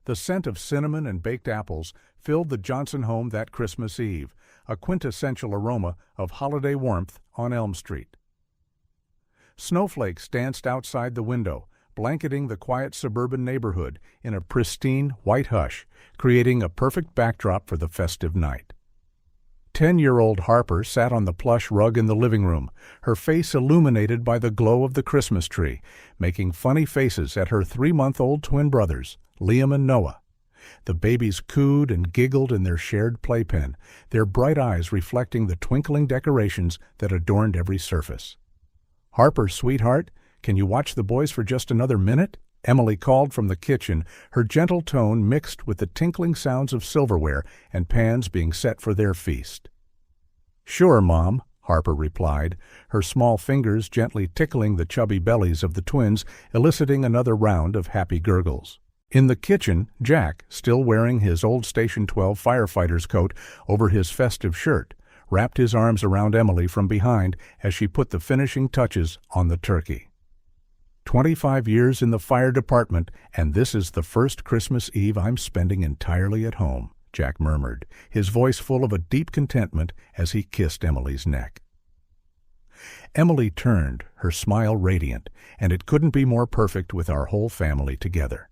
The scent of cinnamon and baked apples filled the Johnson home that Christmas Eve, a quintessential aroma of holiday warmth on Elm Street. Snowflakes danced outside the window, blanketing the quiet suburban neighborhood in a pristine white hush, creating a perfect backdrop for the festive night. 10-year-old Harper sat on the plush rug in the living room, her face illuminated by the glow of the Christmas tree, making funny faces at her 3-month-old twin brothers, Liam and Noah. The babies cooed and giggled in their shared playpen, their bright eyes reflecting the twinkling decorations that adorned every surface. "Harper, sweetheart, can you watch the boys for just another minute?" Emily called from the kitchen, her gentle tone mixed with the tinkling sounds of silverware and pans being set for their feast. "Sure, Mom," Harper replied, her small fingers gently tickling the chubby bellies of the twins, eliciting another round of happy gurgles. In the kitchen, Jack, still wearing his old Station 12 firefighter's coat over his festive shirt, wrapped his arms around Emily from behind as she put the finishing touches on the turkey. 25 years in the fire department, and this is the first Christmas Eve I'm spending entirely at home, Jack murmured, his voice full of a deep contentment as he kissed Emily's neck. Emily turned, her smile radiant, and it couldn't be more perfect with our whole family together.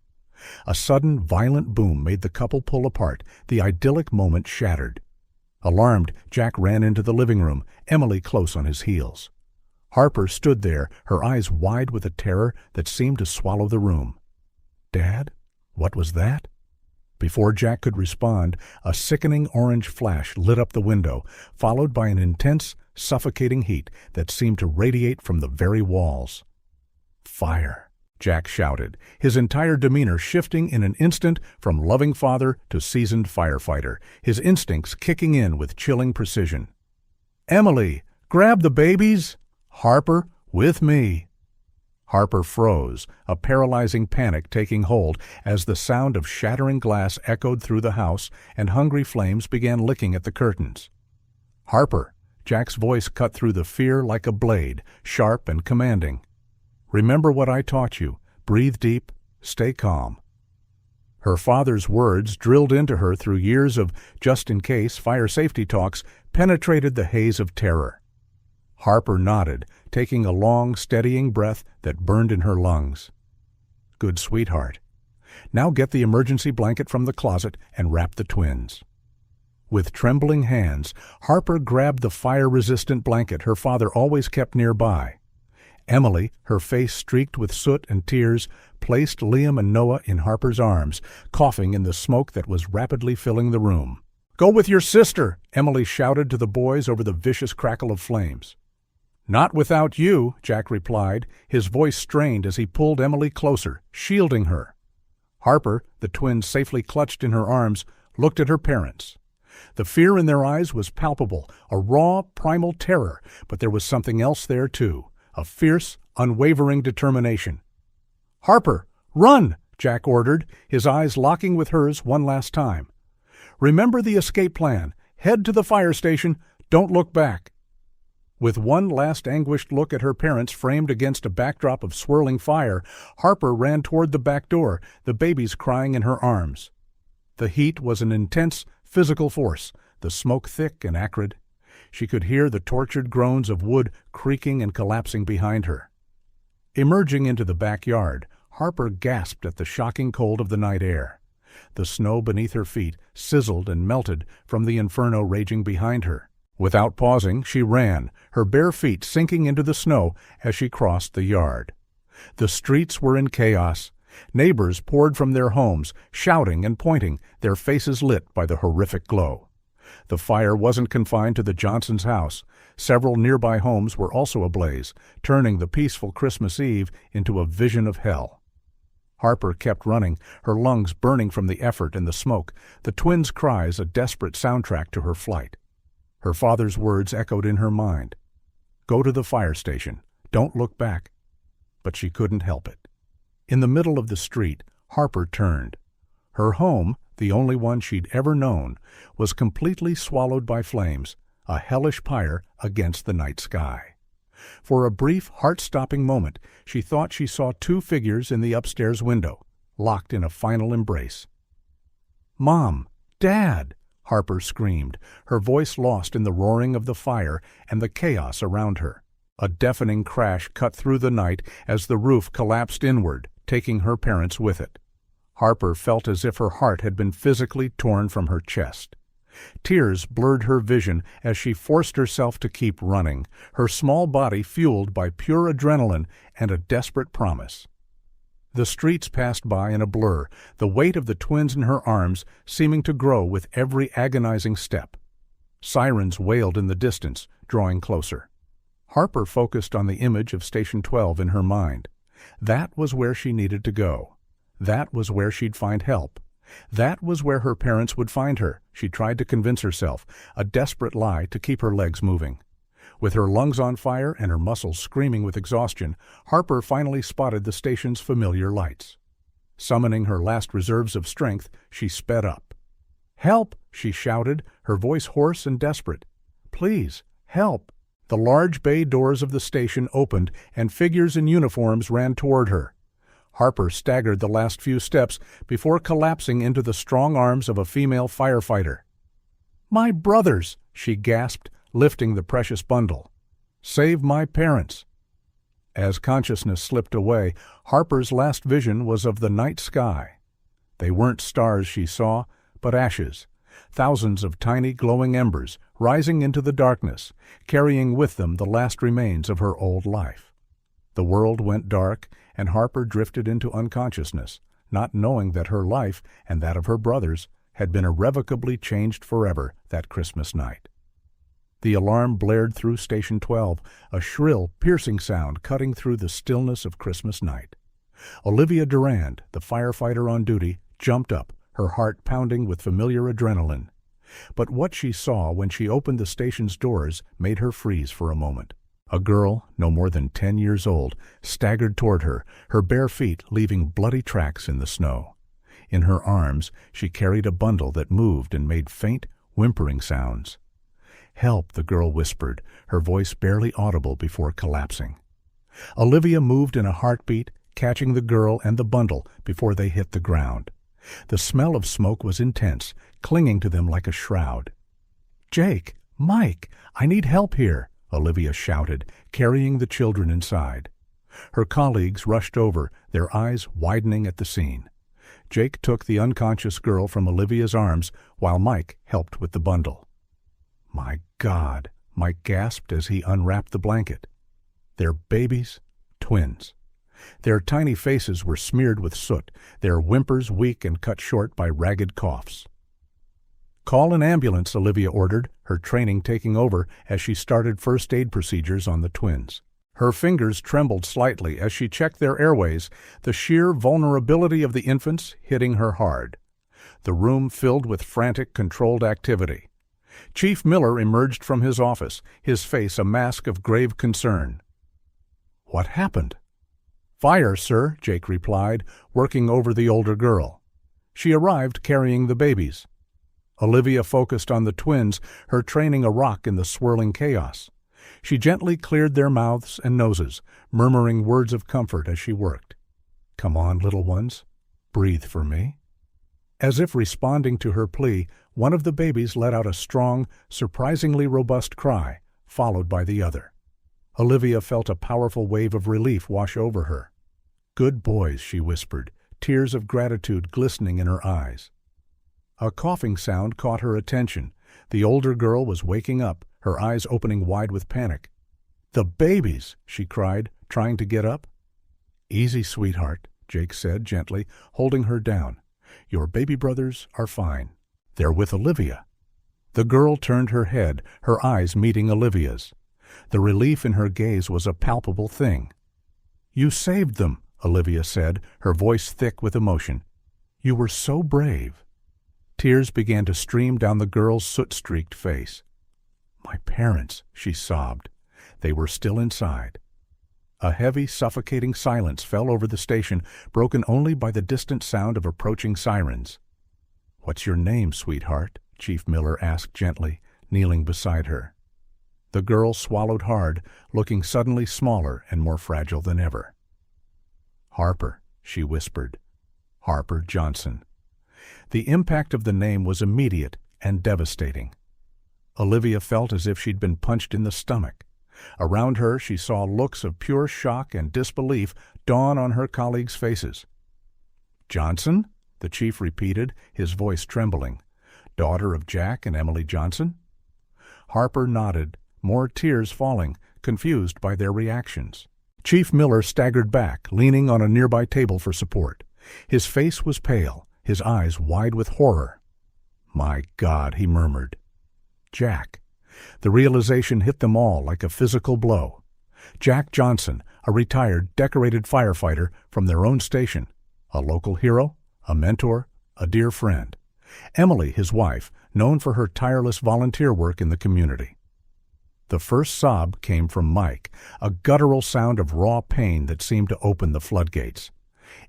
A sudden, violent boom made the couple pull apart, the idyllic moment shattered. Alarmed, Jack ran into the living room, Emily close on his heels. Harper stood there, her eyes wide with a terror that seemed to swallow the room. "Dad? What was that?" Before Jack could respond, a sickening orange flash lit up the window, followed by an intense, suffocating heat that seemed to radiate from the very walls. "Fire!" Jack shouted, his entire demeanor shifting in an instant from loving father to seasoned firefighter, his instincts kicking in with chilling precision. "Emily, grab the babies!" "Harper, with me!" Harper froze, a paralyzing panic taking hold as the sound of shattering glass echoed through the house and hungry flames began licking at the curtains. "Harper!" Jack's voice cut through the fear like a blade, sharp and commanding. "Remember what I taught you. Breathe deep, stay calm." Her father's words, drilled into her through years of just-in-case fire safety talks, penetrated the haze of terror. Harper nodded, taking a long, steadying breath that burned in her lungs. "Good sweetheart. Now get the emergency blanket from the closet and wrap the twins." With trembling hands, Harper grabbed the fire-resistant blanket her father always kept nearby. Emily, her face streaked with soot and tears, placed Liam and Noah in Harper's arms, coughing in the smoke that was rapidly filling the room. "Go with your sister!" Emily shouted to the boys over the vicious crackle of flames. "Not without you," Jack replied, his voice strained as he pulled Emily closer, shielding her. Harper, the twin safely clutched in her arms, looked at her parents. The fear in their eyes was palpable, a raw, primal terror, but there was something else there too, a fierce, unwavering determination. "Harper, run!" Jack ordered, his eyes locking with hers one last time. "Remember the escape plan. Head to the fire station. Don't look back." With one last anguished look at her parents framed against a backdrop of swirling fire, Harper ran toward the back door, the babies crying in her arms. The heat was an intense, physical force, the smoke thick and acrid. She could hear the tortured groans of wood creaking and collapsing behind her. Emerging into the backyard, Harper gasped at the shocking cold of the night air. The snow beneath her feet sizzled and melted from the inferno raging behind her. Without pausing, she ran, her bare feet sinking into the snow as she crossed the yard. The streets were in chaos. Neighbors poured from their homes, shouting and pointing, their faces lit by the horrific glow. The fire wasn't confined to the Johnsons' house. Several nearby homes were also ablaze, turning the peaceful Christmas Eve into a vision of hell. Harper kept running, her lungs burning from the effort and the smoke, the twins' cries a desperate soundtrack to her flight. Her father's words echoed in her mind. "Go to the fire station. Don't look back." But she couldn't help it. In the middle of the street, Harper turned. Her home, the only one she'd ever known, was completely swallowed by flames, a hellish pyre against the night sky. For a brief, heart-stopping moment, she thought she saw two figures in the upstairs window, locked in a final embrace. "Mom! Dad!" Harper screamed, her voice lost in the roaring of the fire and the chaos around her. A deafening crash cut through the night as the roof collapsed inward, taking her parents with it. Harper felt as if her heart had been physically torn from her chest. Tears blurred her vision as she forced herself to keep running, her small body fueled by pure adrenaline and a desperate promise. The streets passed by in a blur, the weight of the twins in her arms seeming to grow with every agonizing step. Sirens wailed in the distance, drawing closer. Harper focused on the image of Station 12 in her mind. That was where she needed to go. That was where she'd find help. That was where her parents would find her, she tried to convince herself, a desperate lie to keep her legs moving. With her lungs on fire and her muscles screaming with exhaustion, Harper finally spotted the station's familiar lights. Summoning her last reserves of strength, she sped up. "Help!" she shouted, her voice hoarse and desperate. "Please, help!" The large bay doors of the station opened and figures in uniforms ran toward her. Harper staggered the last few steps before collapsing into the strong arms of a female firefighter. "My brothers!" she gasped, lifting the precious bundle. "Save my parents!" As consciousness slipped away, Harper's last vision was of the night sky. They weren't stars she saw, but ashes, thousands of tiny glowing embers rising into the darkness, carrying with them the last remains of her old life. The world went dark, and Harper drifted into unconsciousness, not knowing that her life and that of her brothers had been irrevocably changed forever that Christmas night. The alarm blared through Station 12, a shrill, piercing sound cutting through the stillness of Christmas night. Olivia Durand, the firefighter on duty, jumped up, her heart pounding with familiar adrenaline. But what she saw when she opened the station's doors made her freeze for a moment. A girl, no more than 10 years old, staggered toward her, her bare feet leaving bloody tracks in the snow. In her arms, she carried a bundle that moved and made faint, whimpering sounds. "Help," the girl whispered, her voice barely audible before collapsing. Olivia moved in a heartbeat, catching the girl and the bundle before they hit the ground. The smell of smoke was intense, clinging to them like a shroud. "Jake! Mike! I need help here!" Olivia shouted, carrying the children inside. Her colleagues rushed over, their eyes widening at the scene. Jake took the unconscious girl from Olivia's arms while Mike helped with the bundle. "My God," Mike gasped as he unwrapped the blanket. They're babies, twins. Their tiny faces were smeared with soot, their whimpers weak and cut short by ragged coughs. "Call an ambulance," Olivia ordered, her training taking over as she started first aid procedures on the twins. Her fingers trembled slightly as she checked their airways, the sheer vulnerability of the infants hitting her hard. The room filled with frantic, controlled activity. Chief Miller emerged from his office, his face a mask of grave concern. "What happened?" "Fire, sir," Jake replied, working over the older girl. She arrived carrying the babies. Olivia focused on the twins, her training a rock in the swirling chaos. She gently cleared their mouths and noses, murmuring words of comfort as she worked. "Come on, little ones. Breathe for me." As if responding to her plea, one of the babies let out a strong, surprisingly robust cry, followed by the other. Olivia felt a powerful wave of relief wash over her. "Good boys," she whispered, tears of gratitude glistening in her eyes. A coughing sound caught her attention. The older girl was waking up, her eyes opening wide with panic. "The babies!" she cried, trying to get up. "Easy, sweetheart," Jake said gently, holding her down. "Your baby brothers are fine. They're with Olivia." The girl turned her head, her eyes meeting Olivia's. The relief in her gaze was a palpable thing. "You saved them," Olivia said, her voice thick with emotion. "You were so brave." Tears began to stream down the girl's soot-streaked face. "My parents," she sobbed. They were still inside. A heavy, suffocating silence fell over the station, broken only by the distant sound of approaching sirens. "What's your name, sweetheart?" Chief Miller asked gently, kneeling beside her. The girl swallowed hard, looking suddenly smaller and more fragile than ever. "Harper," she whispered. "Harper Johnson." The impact of the name was immediate and devastating. Olivia felt as if she'd been punched in the stomach. Around her, she saw looks of pure shock and disbelief dawn on her colleagues' faces. "Johnson?" the chief repeated, his voice trembling. "Daughter of Jack and Emily Johnson?" Harper nodded, more tears falling, confused by their reactions. Chief Miller staggered back, leaning on a nearby table for support. His face was pale, his eyes wide with horror. "My God," he murmured. Jack. The realization hit them all like a physical blow. Jack Johnson, a retired, decorated firefighter from their own station, a local hero, a mentor, a dear friend. Emily, his wife, known for her tireless volunteer work in the community. The first sob came from Mike, a guttural sound of raw pain that seemed to open the floodgates.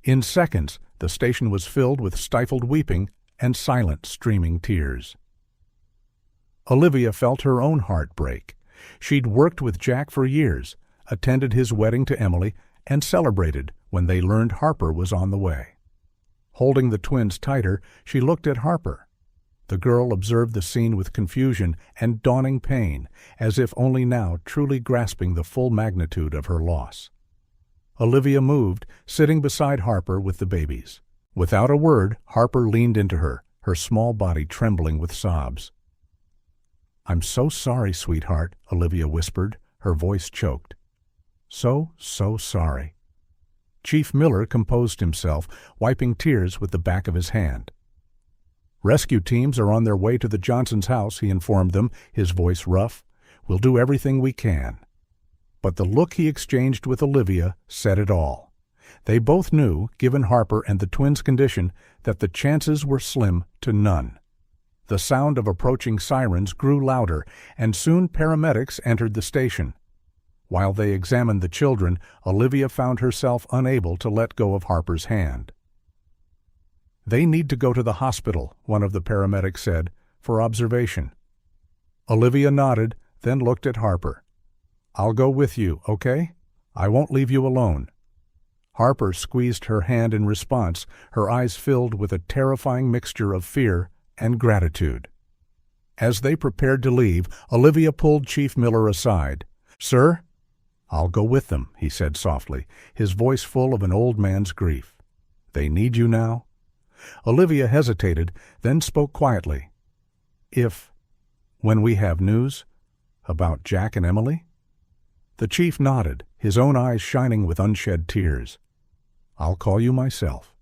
In seconds, the station was filled with stifled weeping and silent, streaming tears. Olivia felt her own heart break. She'd worked with Jack for years, attended his wedding to Emily, and celebrated when they learned Harper was on the way. Holding the twins tighter, she looked at Harper. The girl observed the scene with confusion and dawning pain, as if only now truly grasping the full magnitude of her loss. Olivia moved, sitting beside Harper with the babies. Without a word, Harper leaned into her, her small body trembling with sobs. "I'm so sorry, sweetheart," Olivia whispered, her voice choked. So sorry." Chief Miller composed himself, wiping tears with the back of his hand. "Rescue teams are on their way to the Johnsons' house," he informed them, his voice rough. "We'll do everything we can." But the look he exchanged with Olivia said it all. They both knew, given Harper and the twins' condition, that the chances were slim to none. The sound of approaching sirens grew louder, and soon paramedics entered the station. While they examined the children, Olivia found herself unable to let go of Harper's hand. "They need to go to the hospital," one of the paramedics said, "for observation." Olivia nodded, then looked at Harper. "I'll go with you, okay? I won't leave you alone." Harper squeezed her hand in response, her eyes filled with a terrifying mixture of fear and gratitude. As they prepared to leave, Olivia pulled Chief Miller aside. "Sir?" "I'll go with them," he said softly, his voice full of an old man's grief. "They need you now?" Olivia hesitated, then spoke quietly. When we have news? About Jack and Emily?" The chief nodded, his own eyes shining with unshed tears. "I'll call you myself."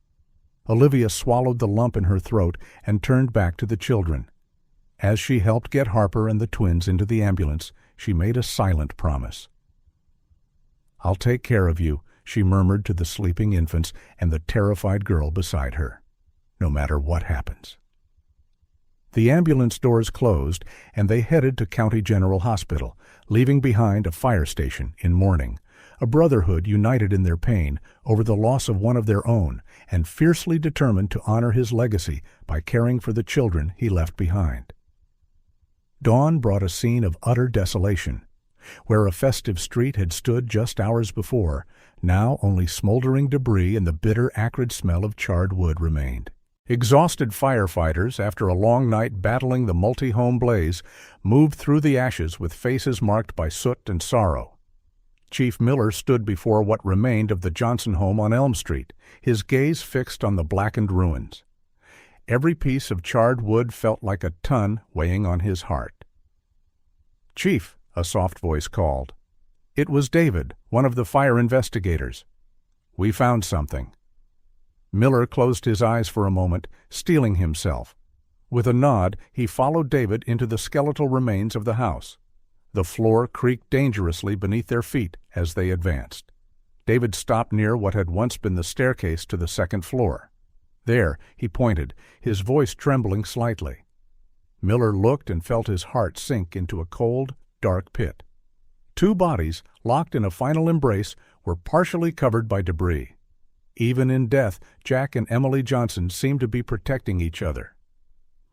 Olivia swallowed the lump in her throat and turned back to the children. As she helped get Harper and the twins into the ambulance, she made a silent promise. "I'll take care of you," she murmured to the sleeping infants and the terrified girl beside her, "no matter what happens." The ambulance doors closed, and they headed to County General Hospital, leaving behind a fire station in mourning, a brotherhood united in their pain over the loss of one of their own and fiercely determined to honor his legacy by caring for the children he left behind. Dawn brought a scene of utter desolation. Where a festive street had stood just hours before, now only smoldering debris and the bitter, acrid smell of charred wood remained. Exhausted firefighters, after a long night battling the multi-home blaze, moved through the ashes with faces marked by soot and sorrow. Chief Miller stood before what remained of the Johnson home on Elm Street, his gaze fixed on the blackened ruins. Every piece of charred wood felt like a ton weighing on his heart. "Chief," a soft voice called. It was David, one of the fire investigators. "We found something." Miller closed his eyes for a moment, steeling himself. With a nod, he followed David into the skeletal remains of the house. The floor creaked dangerously beneath their feet as they advanced. David stopped near what had once been the staircase to the second floor. "There," he pointed, his voice trembling slightly. Miller looked and felt his heart sink into a cold, dark pit. Two bodies, locked in a final embrace, were partially covered by debris. Even in death, Jack and Emily Johnson seemed to be protecting each other.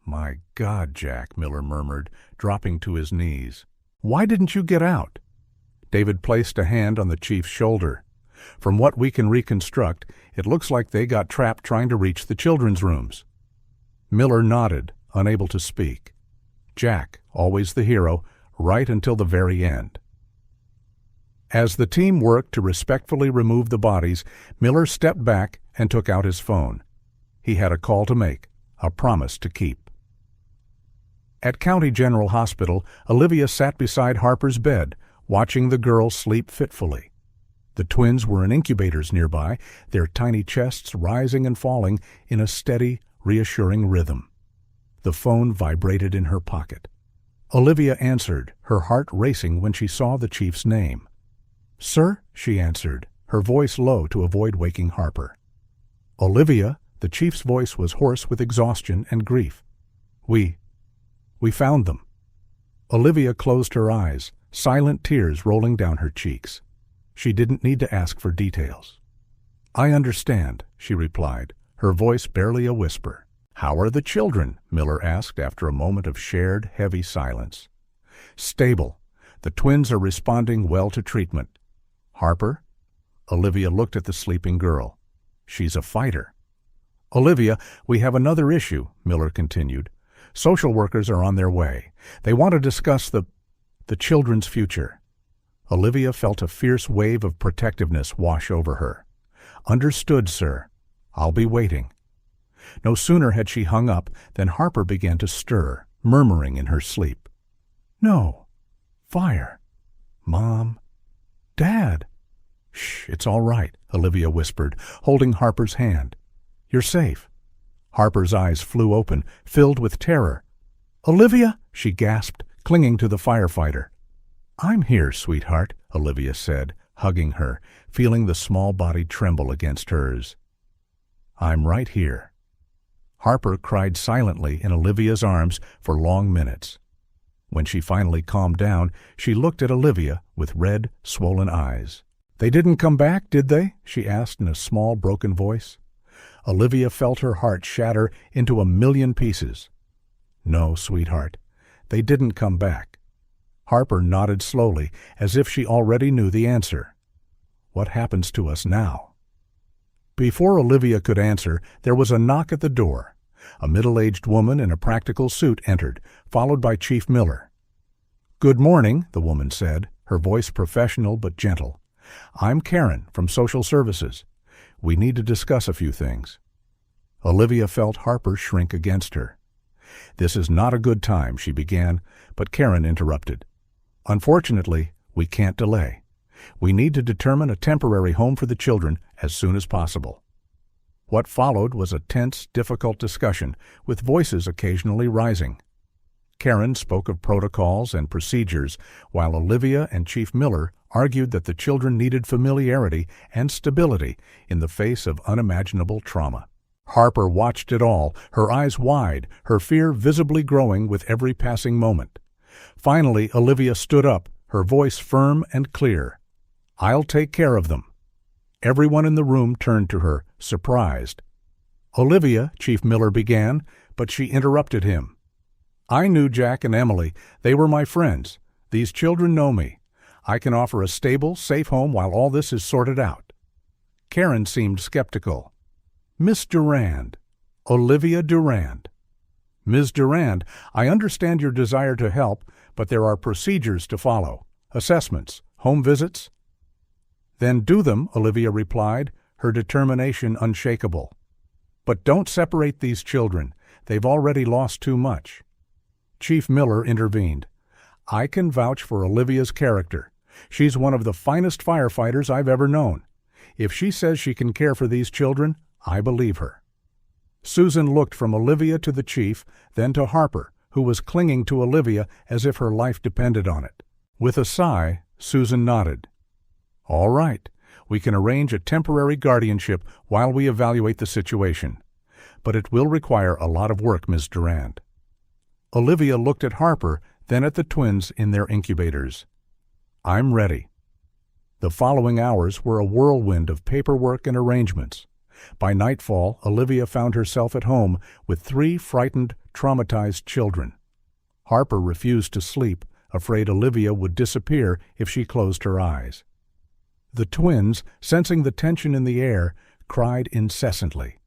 "My God, Jack," Miller murmured, dropping to his knees. "Why didn't you get out?" David placed a hand on the chief's shoulder. "From what we can reconstruct, it looks like they got trapped trying to reach the children's rooms." Miller nodded, unable to speak. Jack, always the hero, right until the very end. As the team worked to respectfully remove the bodies, Miller stepped back and took out his phone. He had a call to make, a promise to keep. At County General Hospital, Olivia sat beside Harper's bed, watching the girl sleep fitfully. The twins were in incubators nearby, their tiny chests rising and falling in a steady, reassuring rhythm. The phone vibrated in her pocket. Olivia answered, her heart racing when she saw the chief's name. "Sir," she answered, her voice low to avoid waking Harper. "Olivia," the chief's voice was hoarse with exhaustion and grief. We found them." Olivia closed her eyes, silent tears rolling down her cheeks. She didn't need to ask for details. "I understand," she replied, her voice barely a whisper. "How are the children?" Miller asked after a moment of shared, heavy silence. "Stable. The twins are responding well to treatment." "Harper?" Olivia looked at the sleeping girl. "She's a fighter." "Olivia, we have another issue," Miller continued. "Social workers are on their way. They want to discuss the children's future." Olivia felt a fierce wave of protectiveness wash over her. "Understood, sir. I'll be waiting." No sooner had she hung up than Harper began to stir, murmuring in her sleep. "No. Fire. Mom. Dad." "Shh, it's all right," Olivia whispered, holding Harper's hand. "You're safe." Harper's eyes flew open, filled with terror. "Olivia!" she gasped, clinging to the firefighter. "I'm here, sweetheart," Olivia said, hugging her, feeling the small body tremble against hers. "I'm right here." Harper cried silently in Olivia's arms for long minutes. When she finally calmed down, she looked at Olivia with red, swollen eyes. "They didn't come back, did they?" she asked in a small, broken voice. Olivia felt her heart shatter into a million pieces. "No, sweetheart, they didn't come back." Harper nodded slowly, as if she already knew the answer. "What happens to us now?" Before Olivia could answer, there was a knock at the door. A middle-aged woman in a practical suit entered, followed by Chief Miller. "Good morning," the woman said, her voice professional but gentle. "I'm Karen from Social Services. We need to discuss a few things." Olivia felt Harper shrink against her. "This is not a good time," she began, but Karen interrupted. "Unfortunately, we can't delay. We need to determine a temporary home for the children as soon as possible." What followed was a tense, difficult discussion, with voices occasionally rising. Karen spoke of protocols and procedures, while Olivia and Chief Miller argued that the children needed familiarity and stability in the face of unimaginable trauma. Harper watched it all, her eyes wide, her fear visibly growing with every passing moment. Finally, Olivia stood up, her voice firm and clear. "I'll take care of them." Everyone in the room turned to her, surprised. "Olivia," Chief Miller began, but she interrupted him. "I knew Jack and Emily. They were my friends. These children know me. I can offer a stable, safe home while all this is sorted out." Karen seemed skeptical. "Miss Durand. Olivia Durand." "Ms. Durand, I understand your desire to help, but there are procedures to follow. Assessments, home visits." "Then do them," Olivia replied, her determination unshakable. "But don't separate these children. They've already lost too much." Chief Miller intervened. "I can vouch for Olivia's character. She's one of the finest firefighters I've ever known. If she says she can care for these children, I believe her." Susan looked from Olivia to the chief, then to Harper, who was clinging to Olivia as if her life depended on it. With a sigh, Susan nodded. "All right, we can arrange a temporary guardianship while we evaluate the situation. But it will require a lot of work, Ms. Durand." Olivia looked at Harper, then at the twins in their incubators. "I'm ready." The following hours were a whirlwind of paperwork and arrangements. By nightfall, Olivia found herself at home with 3 frightened, traumatized children. Harper refused to sleep, afraid Olivia would disappear if she closed her eyes. The twins, sensing the tension in the air, cried incessantly.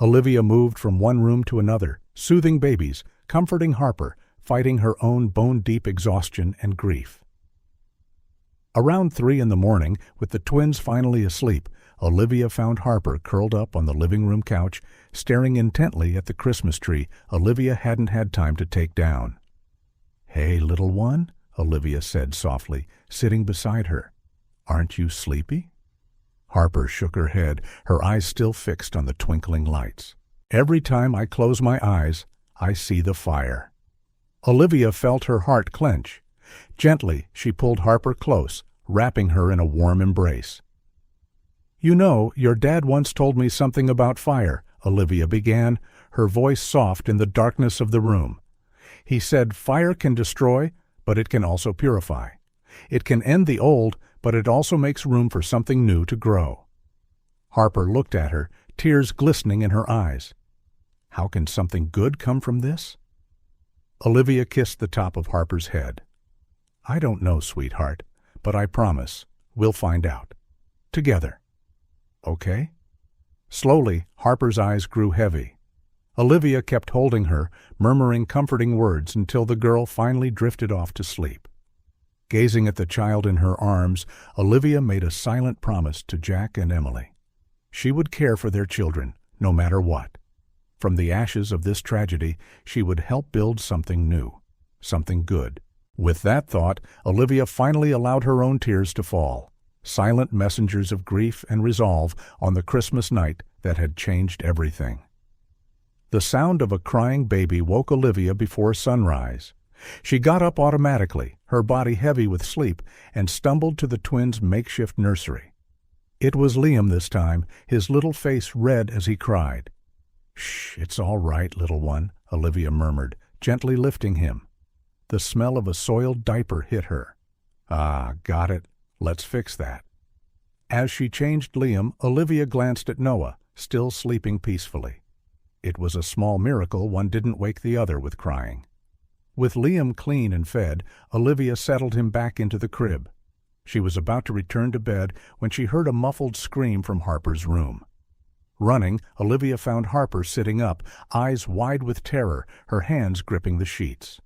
Olivia moved from one room to another, soothing babies, comforting Harper, fighting her own bone-deep exhaustion and grief. Around 3 in the morning, with the twins finally asleep, Olivia found Harper curled up on the living room couch, staring intently at the Christmas tree Olivia hadn't had time to take down. "Hey, little one," Olivia said softly, sitting beside her. "Aren't you sleepy?" Harper shook her head, her eyes still fixed on the twinkling lights. "Every time I close my eyes, I see the fire." Olivia felt her heart clench. Gently, she pulled Harper close, wrapping her in a warm embrace. "You know, your dad once told me something about fire," Olivia began, her voice soft in the darkness of the room. "He said fire can destroy, but it can also purify. It can end the old, but it also makes room for something new to grow." Harper looked at her, tears glistening in her eyes. "How can something good come from this?" Olivia kissed the top of Harper's head. "I don't know, sweetheart, but I promise we'll find out. Together. Okay?" Slowly, Harper's eyes grew heavy. Olivia kept holding her, murmuring comforting words until the girl finally drifted off to sleep. Gazing at the child in her arms, Olivia made a silent promise to Jack and Emily. She would care for their children, no matter what. From the ashes of this tragedy, she would help build something new, something good. With that thought, Olivia finally allowed her own tears to fall, silent messengers of grief and resolve on the Christmas night that had changed everything. The sound of a crying baby woke Olivia before sunrise. She got up automatically, her body heavy with sleep, and stumbled to the twins' makeshift nursery. It was Liam this time, his little face red as he cried. "Shh, it's all right, little one," Olivia murmured, gently lifting him. The smell of a soiled diaper hit her. "Ah, got it. Let's fix that." As she changed Liam, Olivia glanced at Noah, still sleeping peacefully. It was a small miracle one didn't wake the other with crying. With Liam clean and fed, Olivia settled him back into the crib. She was about to return to bed when she heard a muffled scream from Harper's room. Running, Olivia found Harper sitting up, eyes wide with terror, her hands gripping the sheets.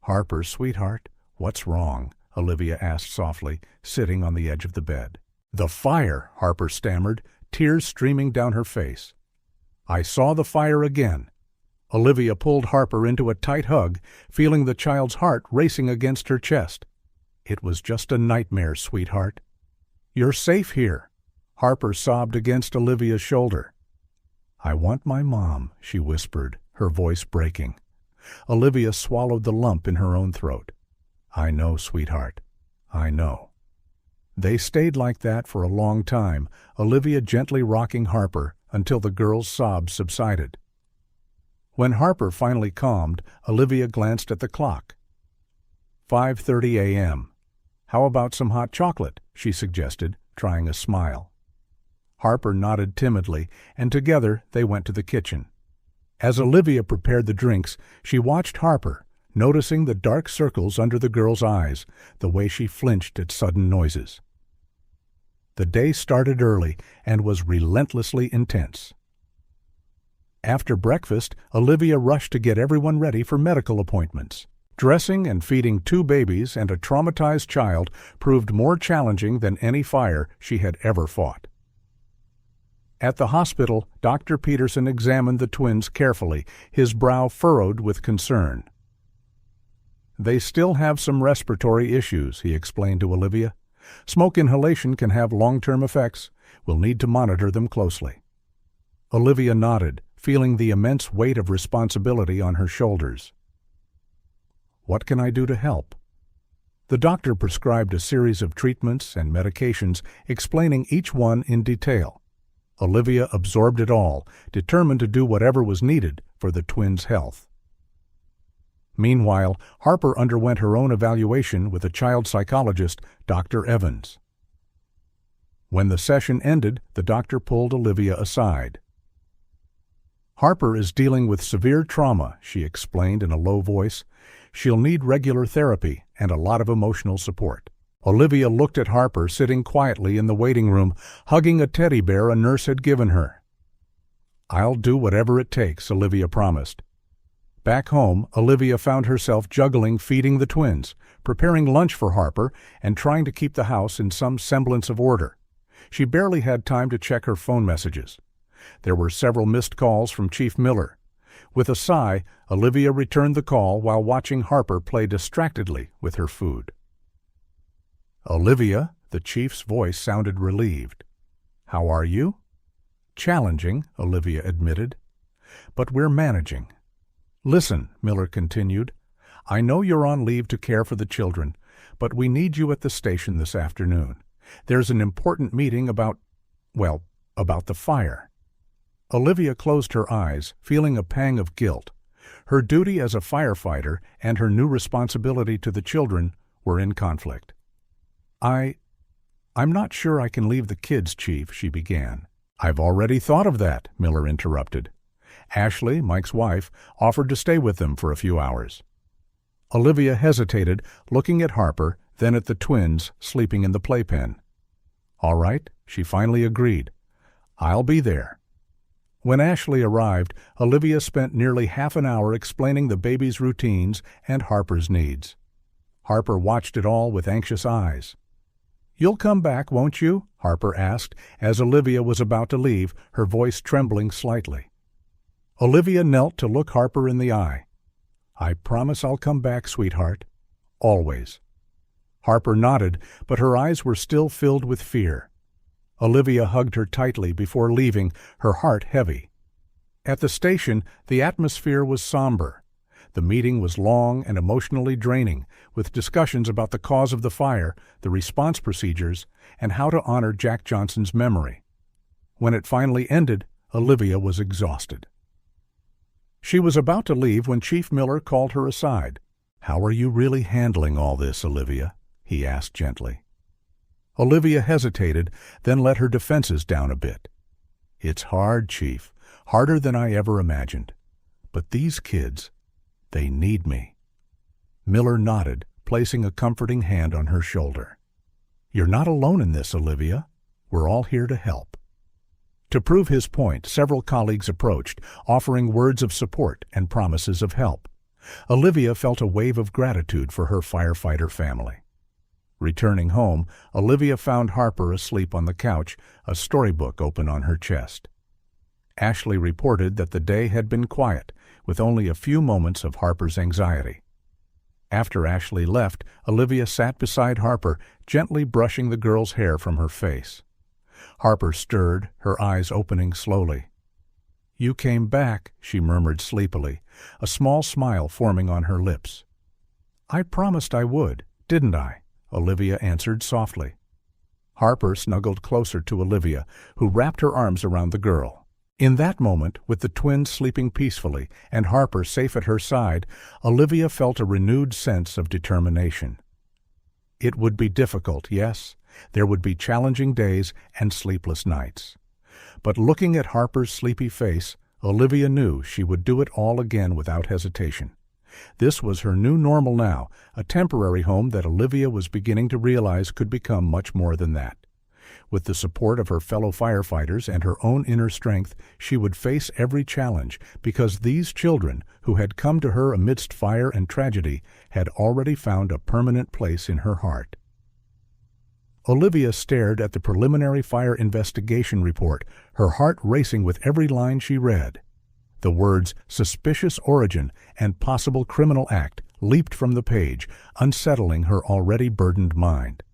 "Harper, sweetheart, what's wrong?" Olivia asked softly, sitting on the edge of the bed. "The fire," Harper stammered, tears streaming down her face. "I saw the fire again." Olivia pulled Harper into a tight hug, feeling the child's heart racing against her chest. "It was just a nightmare, sweetheart." "You're safe here." Harper sobbed against Olivia's shoulder. "I want my mom," she whispered, her voice breaking. Olivia swallowed the lump in her own throat. "I know, sweetheart. I know." They stayed like that for a long time, Olivia gently rocking Harper until the girl's sobs subsided. When Harper finally calmed, Olivia glanced at the clock. 5:30 a.m. "How about some hot chocolate?" she suggested, trying a smile. Harper nodded timidly, and together they went to the kitchen. As Olivia prepared the drinks, she watched Harper, noticing the dark circles under the girl's eyes, the way she flinched at sudden noises. The day started early and was relentlessly intense. After breakfast, Olivia rushed to get everyone ready for medical appointments. Dressing and feeding 2 babies and a traumatized child proved more challenging than any fire she had ever fought. At the hospital, Dr. Peterson examined the twins carefully, his brow furrowed with concern. "They still have some respiratory issues," he explained to Olivia. "Smoke inhalation can have long-term effects. We'll need to monitor them closely." Olivia nodded, feeling the immense weight of responsibility on her shoulders. "What can I do to help?" The doctor prescribed a series of treatments and medications, explaining each one in detail. Olivia absorbed it all, determined to do whatever was needed for the twins' health. Meanwhile, Harper underwent her own evaluation with a child psychologist, Dr. Evans. When the session ended, the doctor pulled Olivia aside. "Harper is dealing with severe trauma," she explained in a low voice. "She'll need regular therapy and a lot of emotional support." Olivia looked at Harper sitting quietly in the waiting room, hugging a teddy bear a nurse had given her. "I'll do whatever it takes," Olivia promised. Back home, Olivia found herself juggling feeding the twins, preparing lunch for Harper, and trying to keep the house in some semblance of order. She barely had time to check her phone messages. There were several missed calls from Chief Miller. With a sigh, Olivia returned the call while watching Harper play distractedly with her food. "Olivia," the chief's voice sounded relieved. "How are you?" "Challenging," Olivia admitted. "But we're managing." "Listen," Miller continued, "I know you're on leave to care for the children, but we need you at the station this afternoon. There's an important meeting about the fire." Olivia closed her eyes, feeling a pang of guilt. Her duty as a firefighter and her new responsibility to the children were in conflict. I'm not sure I can leave the kids, Chief," she began. "I've already thought of that," Miller interrupted. Ashley, Mike's wife, offered to stay with them for a few hours. Olivia hesitated, looking at Harper, then at the twins sleeping in the playpen. "All right," she finally agreed. "I'll be there." When Ashley arrived, Olivia spent nearly half an hour explaining the baby's routines and Harper's needs. Harper watched it all with anxious eyes. "You'll come back, won't you?" Harper asked, as Olivia was about to leave, her voice trembling slightly. Olivia knelt to look Harper in the eye. "I promise I'll come back, sweetheart. Always." Harper nodded, but her eyes were still filled with fear. Olivia hugged her tightly before leaving, her heart heavy. At the station, the atmosphere was somber. The meeting was long and emotionally draining, with discussions about the cause of the fire, the response procedures, and how to honor Jack Johnson's memory. When it finally ended, Olivia was exhausted. She was about to leave when Chief Miller called her aside. "How are you really handling all this, Olivia?" he asked gently. Olivia hesitated, then let her defenses down a bit. "It's hard, Chief, harder than I ever imagined. But these kids, they need me." Miller nodded, placing a comforting hand on her shoulder. "You're not alone in this, Olivia. We're all here to help." To prove his point, several colleagues approached, offering words of support and promises of help. Olivia felt a wave of gratitude for her firefighter family. Returning home, Olivia found Harper asleep on the couch, a storybook open on her chest. Ashley reported that the day had been quiet, with only a few moments of Harper's anxiety. After Ashley left, Olivia sat beside Harper, gently brushing the girl's hair from her face. Harper stirred, her eyes opening slowly. "You came back," she murmured sleepily, a small smile forming on her lips. "I promised I would, didn't I?" Olivia answered softly. Harper snuggled closer to Olivia, who wrapped her arms around the girl. In that moment, with the twins sleeping peacefully and Harper safe at her side, Olivia felt a renewed sense of determination. It would be difficult, yes. There would be challenging days and sleepless nights. But looking at Harper's sleepy face, Olivia knew she would do it all again without hesitation. This was her new normal now, a temporary home that Olivia was beginning to realize could become much more than that. With the support of her fellow firefighters and her own inner strength, she would face every challenge, because these children, who had come to her amidst fire and tragedy, had already found a permanent place in her heart. Olivia stared at the preliminary fire investigation report, her heart racing with every line she read. The words "suspicious origin" and "possible criminal act" leaped from the page, unsettling her already burdened mind.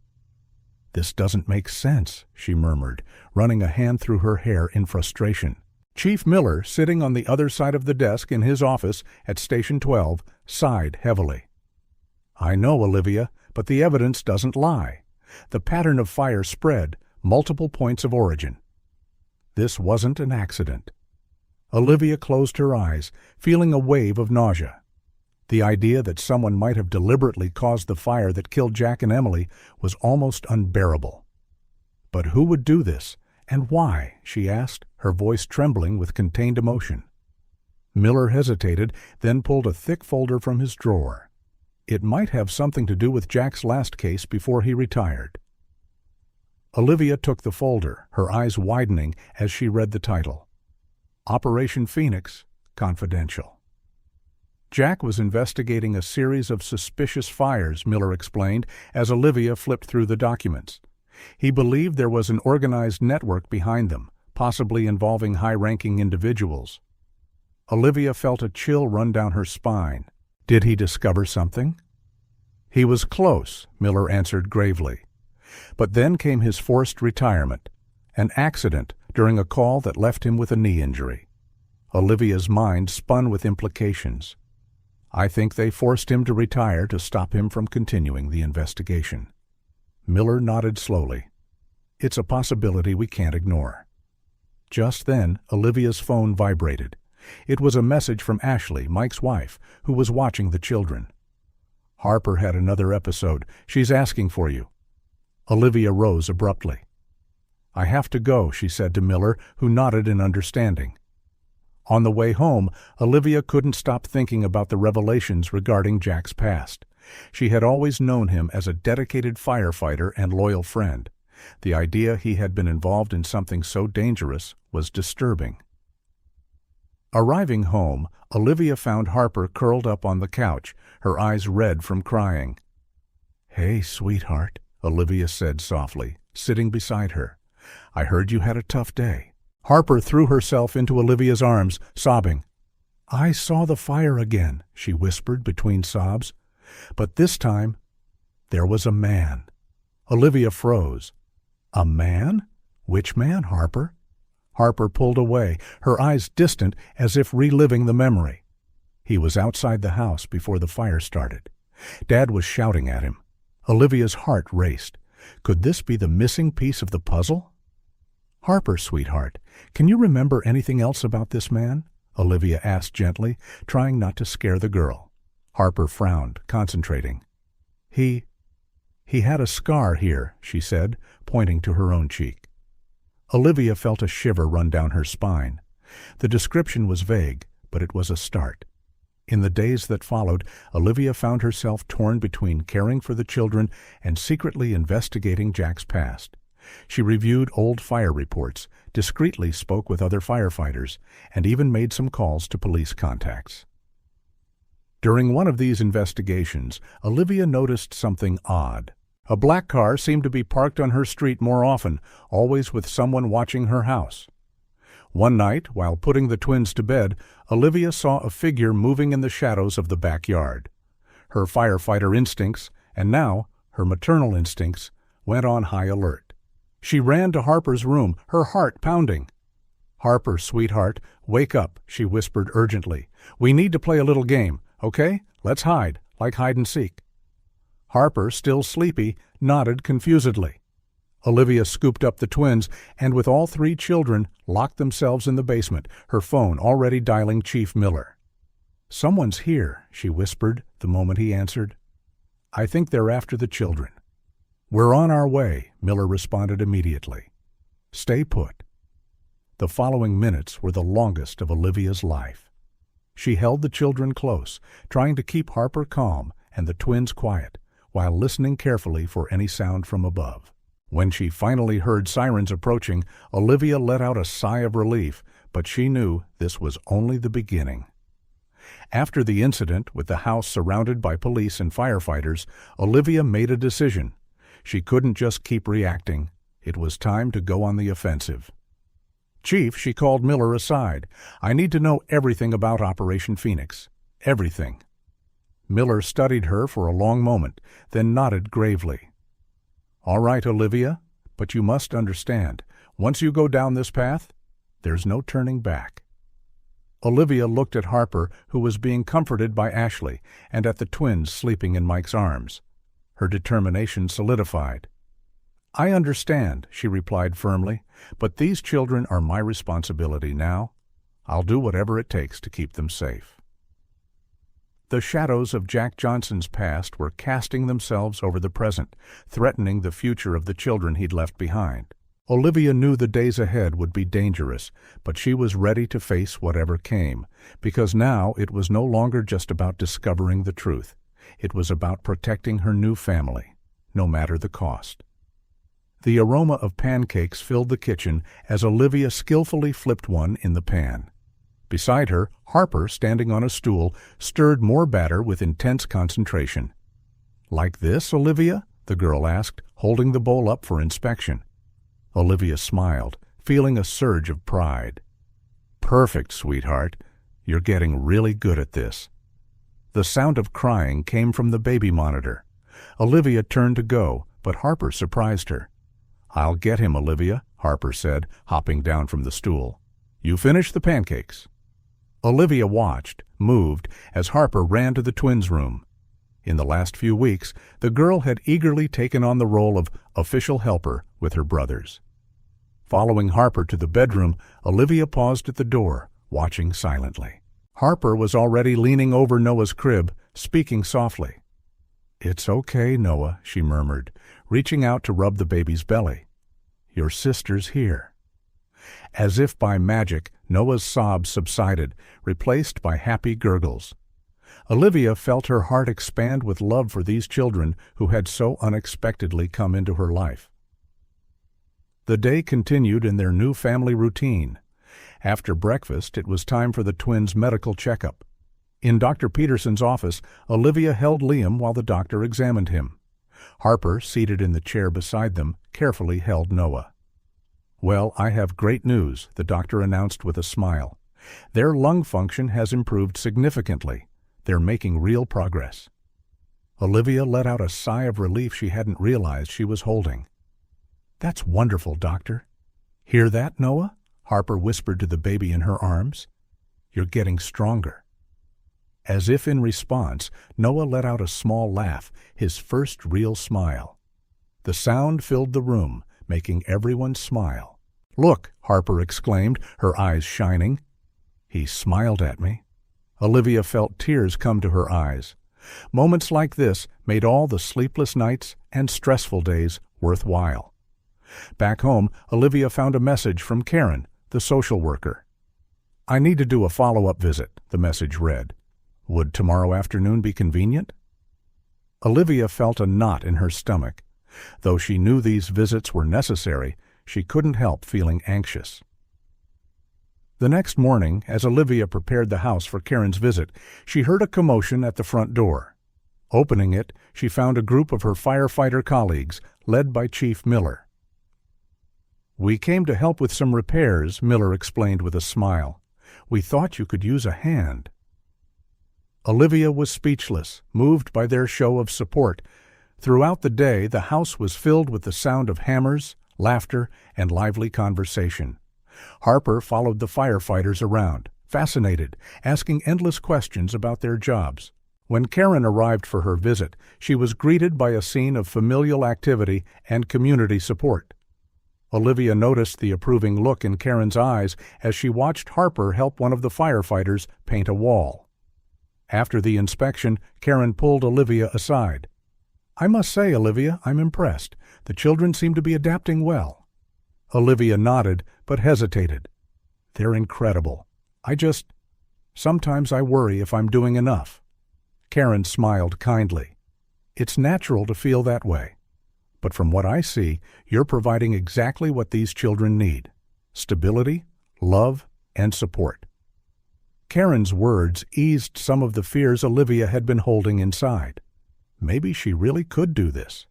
"This doesn't make sense," she murmured, running a hand through her hair in frustration. Chief Miller, sitting on the other side of the desk in his office at Station 12, sighed heavily. "I know, Olivia, but the evidence doesn't lie. The pattern of fire spread, multiple points of origin. This wasn't an accident." Olivia closed her eyes, feeling a wave of nausea. The idea that someone might have deliberately caused the fire that killed Jack and Emily was almost unbearable. But who would do this, and why? She asked, her voice trembling with contained emotion. Miller hesitated, then pulled a thick folder from his drawer. It might have something to do with Jack's last case before he retired. Olivia took the folder, her eyes widening as she read the title. Operation Phoenix, Confidential. Jack was investigating a series of suspicious fires, Miller explained, as Olivia flipped through the documents. He believed there was an organized network behind them, possibly involving high-ranking individuals. Olivia felt a chill run down her spine. Did he discover something? He was close, Miller answered gravely. But then came his forced retirement, an accident during a call that left him with a knee injury. Olivia's mind spun with implications. I think they forced him to retire to stop him from continuing the investigation. Miller nodded slowly. It's a possibility we can't ignore. Just then, Olivia's phone vibrated. It was a message from Ashley, Mike's wife, who was watching the children. Harper had another episode. She's asking for you. Olivia rose abruptly. I have to go, she said to Miller, who nodded in understanding. On the way home, Olivia couldn't stop thinking about the revelations regarding Jack's past. She had always known him as a dedicated firefighter and loyal friend. The idea he had been involved in something so dangerous was disturbing. Arriving home, Olivia found Harper curled up on the couch, her eyes red from crying. Hey, sweetheart, Olivia said softly, sitting beside her. I heard you had a tough day. Harper threw herself into Olivia's arms, sobbing. I saw the fire again, she whispered between sobs. But this time, there was a man. Olivia froze. A man? Which man, Harper? Harper pulled away, her eyes distant as if reliving the memory. He was outside the house before the fire started. Dad was shouting at him. Olivia's heart raced. Could this be the missing piece of the puzzle? Harper, sweetheart, can you remember anything else about this man? Olivia asked gently, trying not to scare the girl. Harper frowned, concentrating. He had a scar here, she said, pointing to her own cheek. Olivia felt a shiver run down her spine. The description was vague, but it was a start. In the days that followed, Olivia found herself torn between caring for the children and secretly investigating Jack's past. She reviewed old fire reports, discreetly spoke with other firefighters, and even made some calls to police contacts. During one of these investigations, Olivia noticed something odd. A black car seemed to be parked on her street more often, always with someone watching her house. One night, while putting the twins to bed, Olivia saw a figure moving in the shadows of the backyard. Her firefighter instincts, and now her maternal instincts, went on high alert. She ran to Harper's room, her heart pounding. Harper, sweetheart, wake up, she whispered urgently. We need to play a little game, okay? Let's hide, like hide and seek. Harper, still sleepy, nodded confusedly. Olivia scooped up the twins and, with all three children, locked themselves in the basement, her phone already dialing Chief Miller. Someone's here, she whispered the moment he answered. I think they're after the children. We're on our way, Miller responded immediately. Stay put. The following minutes were the longest of Olivia's life. She held the children close, trying to keep Harper calm and the twins quiet, while listening carefully for any sound from above. When she finally heard sirens approaching, Olivia let out a sigh of relief, but she knew this was only the beginning. After the incident, with the house surrounded by police and firefighters, Olivia made a decision. She couldn't just keep reacting. It was time to go on the offensive. Chief, she called Miller aside. I need to know everything about Operation Phoenix. Everything. Miller studied her for a long moment, then nodded gravely. All right, Olivia, but you must understand, once you go down this path, there's no turning back. Olivia looked at Harper, who was being comforted by Ashley, and at the twins sleeping in Mike's arms. Her determination solidified. I understand, she replied firmly, but these children are my responsibility now. I'll do whatever it takes to keep them safe. The shadows of Jack Johnson's past were casting themselves over the present, threatening the future of the children he'd left behind. Olivia knew the days ahead would be dangerous, but she was ready to face whatever came, because now it was no longer just about discovering the truth. It was about protecting her new family, no matter the cost. The aroma of pancakes filled the kitchen as Olivia skillfully flipped one in the pan. Beside her, Harper, standing on a stool, stirred more batter with intense concentration. "Like this, Olivia?" the girl asked, holding the bowl up for inspection. Olivia smiled, feeling a surge of pride. "Perfect, sweetheart. You're getting really good at this." The sound of crying came from the baby monitor. Olivia turned to go, but Harper surprised her. "I'll get him, Olivia," Harper said, hopping down from the stool. "You finish the pancakes." Olivia watched, moved, as Harper ran to the twins' room. In the last few weeks, the girl had eagerly taken on the role of official helper with her brothers. Following Harper to the bedroom, Olivia paused at the door, watching silently. Harper was already leaning over Noah's crib, speaking softly. "It's okay, Noah," she murmured, reaching out to rub the baby's belly. "Your sister's here." As if by magic, Noah's sobs subsided, replaced by happy gurgles. Olivia felt her heart expand with love for these children who had so unexpectedly come into her life. The day continued in their new family routine. After breakfast, it was time for the twins' medical checkup. In Dr. Peterson's office, Olivia held Liam while the doctor examined him. Harper, seated in the chair beside them, carefully held Noah. "Well, I have great news," the doctor announced with a smile. "Their lung function has improved significantly. They're making real progress." Olivia let out a sigh of relief she hadn't realized she was holding. "That's wonderful, Doctor." "Hear that, Noah?" Harper whispered to the baby in her arms. "You're getting stronger." As if in response, Noah let out a small laugh, his first real smile. The sound filled the room, making everyone smile. "Look," Harper exclaimed, her eyes shining. "He smiled at me." Olivia felt tears come to her eyes. Moments like this made all the sleepless nights and stressful days worthwhile. Back home, Olivia found a message from Karen, the social worker. "I need to do a follow-up visit," the message read. "Would tomorrow afternoon be convenient?" Olivia felt a knot in her stomach. Though she knew these visits were necessary, she couldn't help feeling anxious. The next morning, as Olivia prepared the house for Karen's visit, she heard a commotion at the front door. Opening it, she found a group of her firefighter colleagues, led by Chief Miller. "We came to help with some repairs," Miller explained with a smile. "We thought you could use a hand." Olivia was speechless, moved by their show of support. Throughout the day, the house was filled with the sound of hammers, laughter, and lively conversation. Harper followed the firefighters around, fascinated, asking endless questions about their jobs. When Karen arrived for her visit, she was greeted by a scene of familial activity and community support. Olivia noticed the approving look in Karen's eyes as she watched Harper help one of the firefighters paint a wall. After the inspection, Karen pulled Olivia aside. "I must say, Olivia, I'm impressed. The children seem to be adapting well." Olivia nodded, but hesitated. "They're incredible. Sometimes I worry if I'm doing enough." Karen smiled kindly. "It's natural to feel that way. But from what I see, you're providing exactly what these children need: stability, love, and support." Karen's words eased some of the fears Olivia had been holding inside. Maybe she really could do this.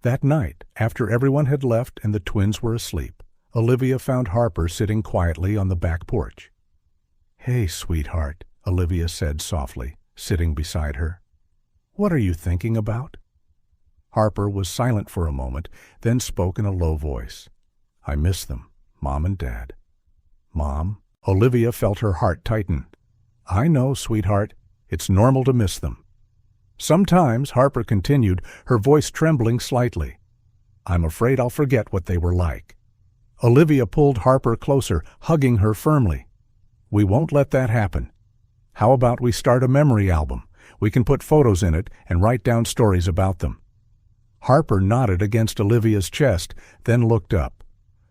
That night, after everyone had left and the twins were asleep, Olivia found Harper sitting quietly on the back porch. "Hey, sweetheart," Olivia said softly, sitting beside her. "What are you thinking about?" Harper was silent for a moment, then spoke in a low voice. "I miss them, Mom and Dad." "Mom?" Olivia felt her heart tighten. "I know, sweetheart. It's normal to miss them." "Sometimes," Harper continued, her voice trembling slightly, "I'm afraid I'll forget what they were like." Olivia pulled Harper closer, hugging her firmly. "We won't let that happen. How about we start a memory album? We can put photos in it and write down stories about them." Harper nodded against Olivia's chest, then looked up.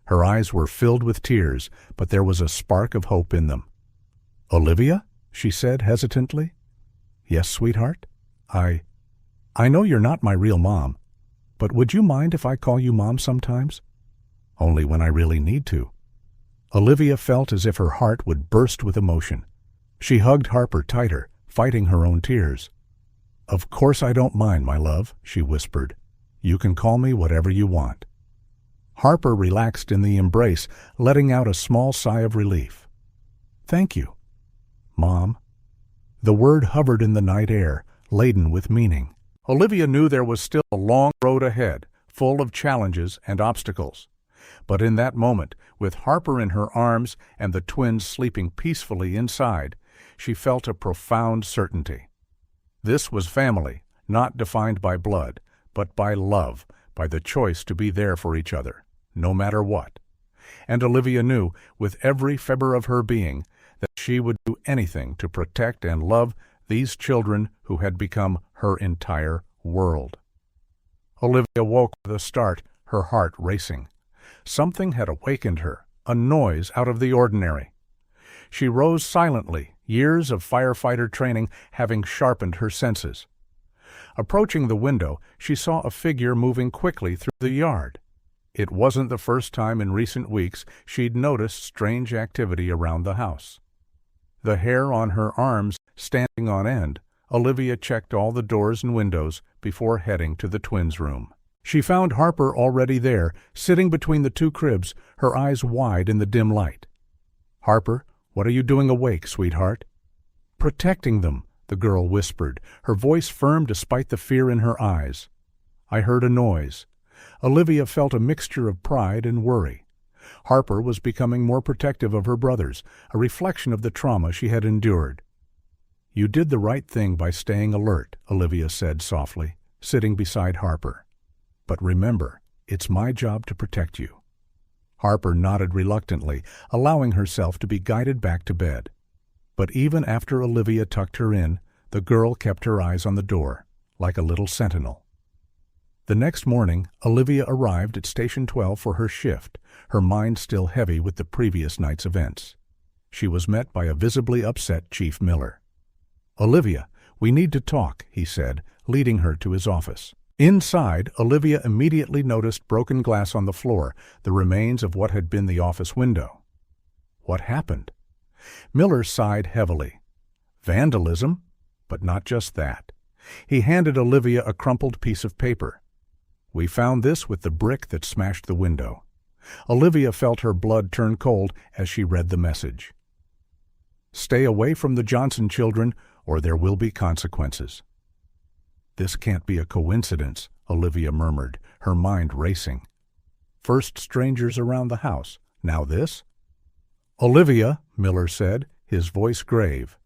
Her eyes were filled with tears, but there was a spark of hope in them. "Olivia?" she said hesitantly. "Yes, sweetheart? I know you're not my real mom, but would you mind if I call you Mom sometimes? Only when I really need to." Olivia felt as if her heart would burst with emotion. She hugged Harper tighter, fighting her own tears. "Of course I don't mind, my love," she whispered. "You can call me whatever you want." Harper relaxed in the embrace, letting out a small sigh of relief. "Thank you, Mom." The word hovered in the night air, laden with meaning. Olivia knew there was still a long road ahead, full of challenges and obstacles. But in that moment, with Harper in her arms and the twins sleeping peacefully inside, she felt a profound certainty. This was family, not defined by blood, but by love, by the choice to be there for each other, no matter what. And Olivia knew, with every fiber of her being, that she would do anything to protect and love these children who had become her entire world. Olivia woke with a start, her heart racing. Something had awakened her, a noise out of the ordinary. She rose silently, years of firefighter training having sharpened her senses. Approaching the window, she saw a figure moving quickly through the yard. It wasn't the first time in recent weeks she'd noticed strange activity around the house. The hair on her arms standing on end, Olivia checked all the doors and windows before heading to the twins' room. She found Harper already there, sitting between the two cribs, her eyes wide in the dim light. "Harper, what are you doing awake, sweetheart?" "Protecting them," the girl whispered, her voice firm despite the fear in her eyes. "I heard a noise." Olivia felt a mixture of pride and worry. Harper was becoming more protective of her brothers, a reflection of the trauma she had endured. "You did the right thing by staying alert," Olivia said softly, sitting beside Harper. "But remember, it's my job to protect you." Harper nodded reluctantly, allowing herself to be guided back to bed. But even after Olivia tucked her in, the girl kept her eyes on the door, like a little sentinel. The next morning, Olivia arrived at Station 12 for her shift, her mind still heavy with the previous night's events. She was met by a visibly upset Chief Miller. "Olivia, we need to talk," he said, leading her to his office. Inside, Olivia immediately noticed broken glass on the floor, the remains of what had been the office window. What happened? Miller sighed heavily. Vandalism? But not just that. He handed Olivia a crumpled piece of paper. "We found this with the brick that smashed the window." Olivia felt her blood turn cold as she read the message. "Stay away from the Johnson children, or there will be consequences." "This can't be a coincidence," Olivia murmured, her mind racing. First strangers around the house, now this? "Olivia," Miller said, his voice grave,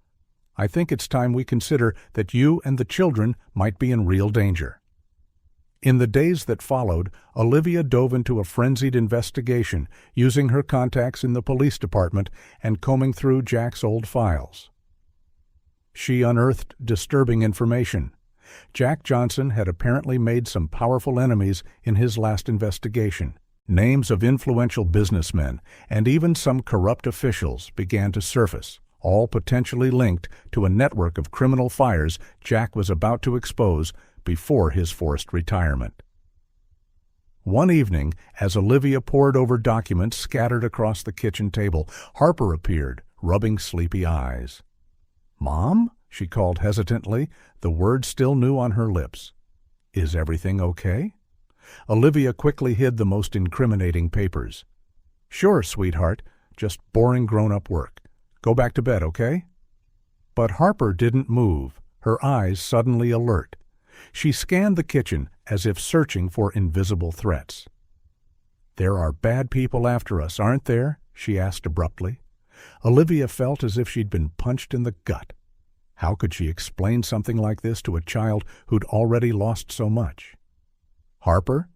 "I think it's time we consider that you and the children might be in real danger." In the days that followed, Olivia dove into a frenzied investigation, using her contacts in the police department and combing through Jack's old files. She unearthed disturbing information. Jack Johnson had apparently made some powerful enemies in his last investigation. Names of influential businessmen and even some corrupt officials began to surface, all potentially linked to a network of criminal fires Jack was about to expose before his forced retirement. One evening, as Olivia pored over documents scattered across the kitchen table, Harper appeared, rubbing sleepy eyes. "Mom?" she called hesitantly, the word still new on her lips. "Is everything okay?" Olivia quickly hid the most incriminating papers. "Sure, sweetheart, just boring grown-up work. Go back to bed, okay?" But Harper didn't move, her eyes suddenly alert. She scanned the kitchen as if searching for invisible threats. "There are bad people after us, aren't there?" she asked abruptly. Olivia felt as if she'd been punched in the gut. How could she explain something like this to a child who'd already lost so much? "Harper?"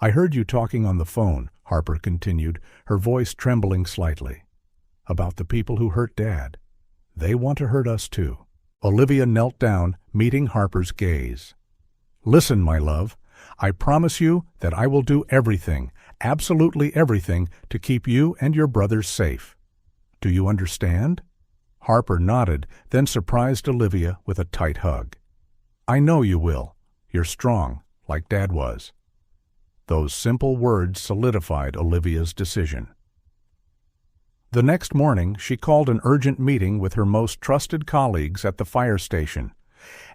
"I heard you talking on the phone," Harper continued, her voice trembling slightly. "About the people who hurt Dad. They want to hurt us too." Olivia knelt down, meeting Harper's gaze. "Listen, my love, I promise you that I will do everything, absolutely everything, to keep you and your brothers safe. Do you understand?" Harper nodded, then surprised Olivia with a tight hug. "I know you will. You're strong, like Dad was." Those simple words solidified Olivia's decision. The next morning, she called an urgent meeting with her most trusted colleagues at the fire station.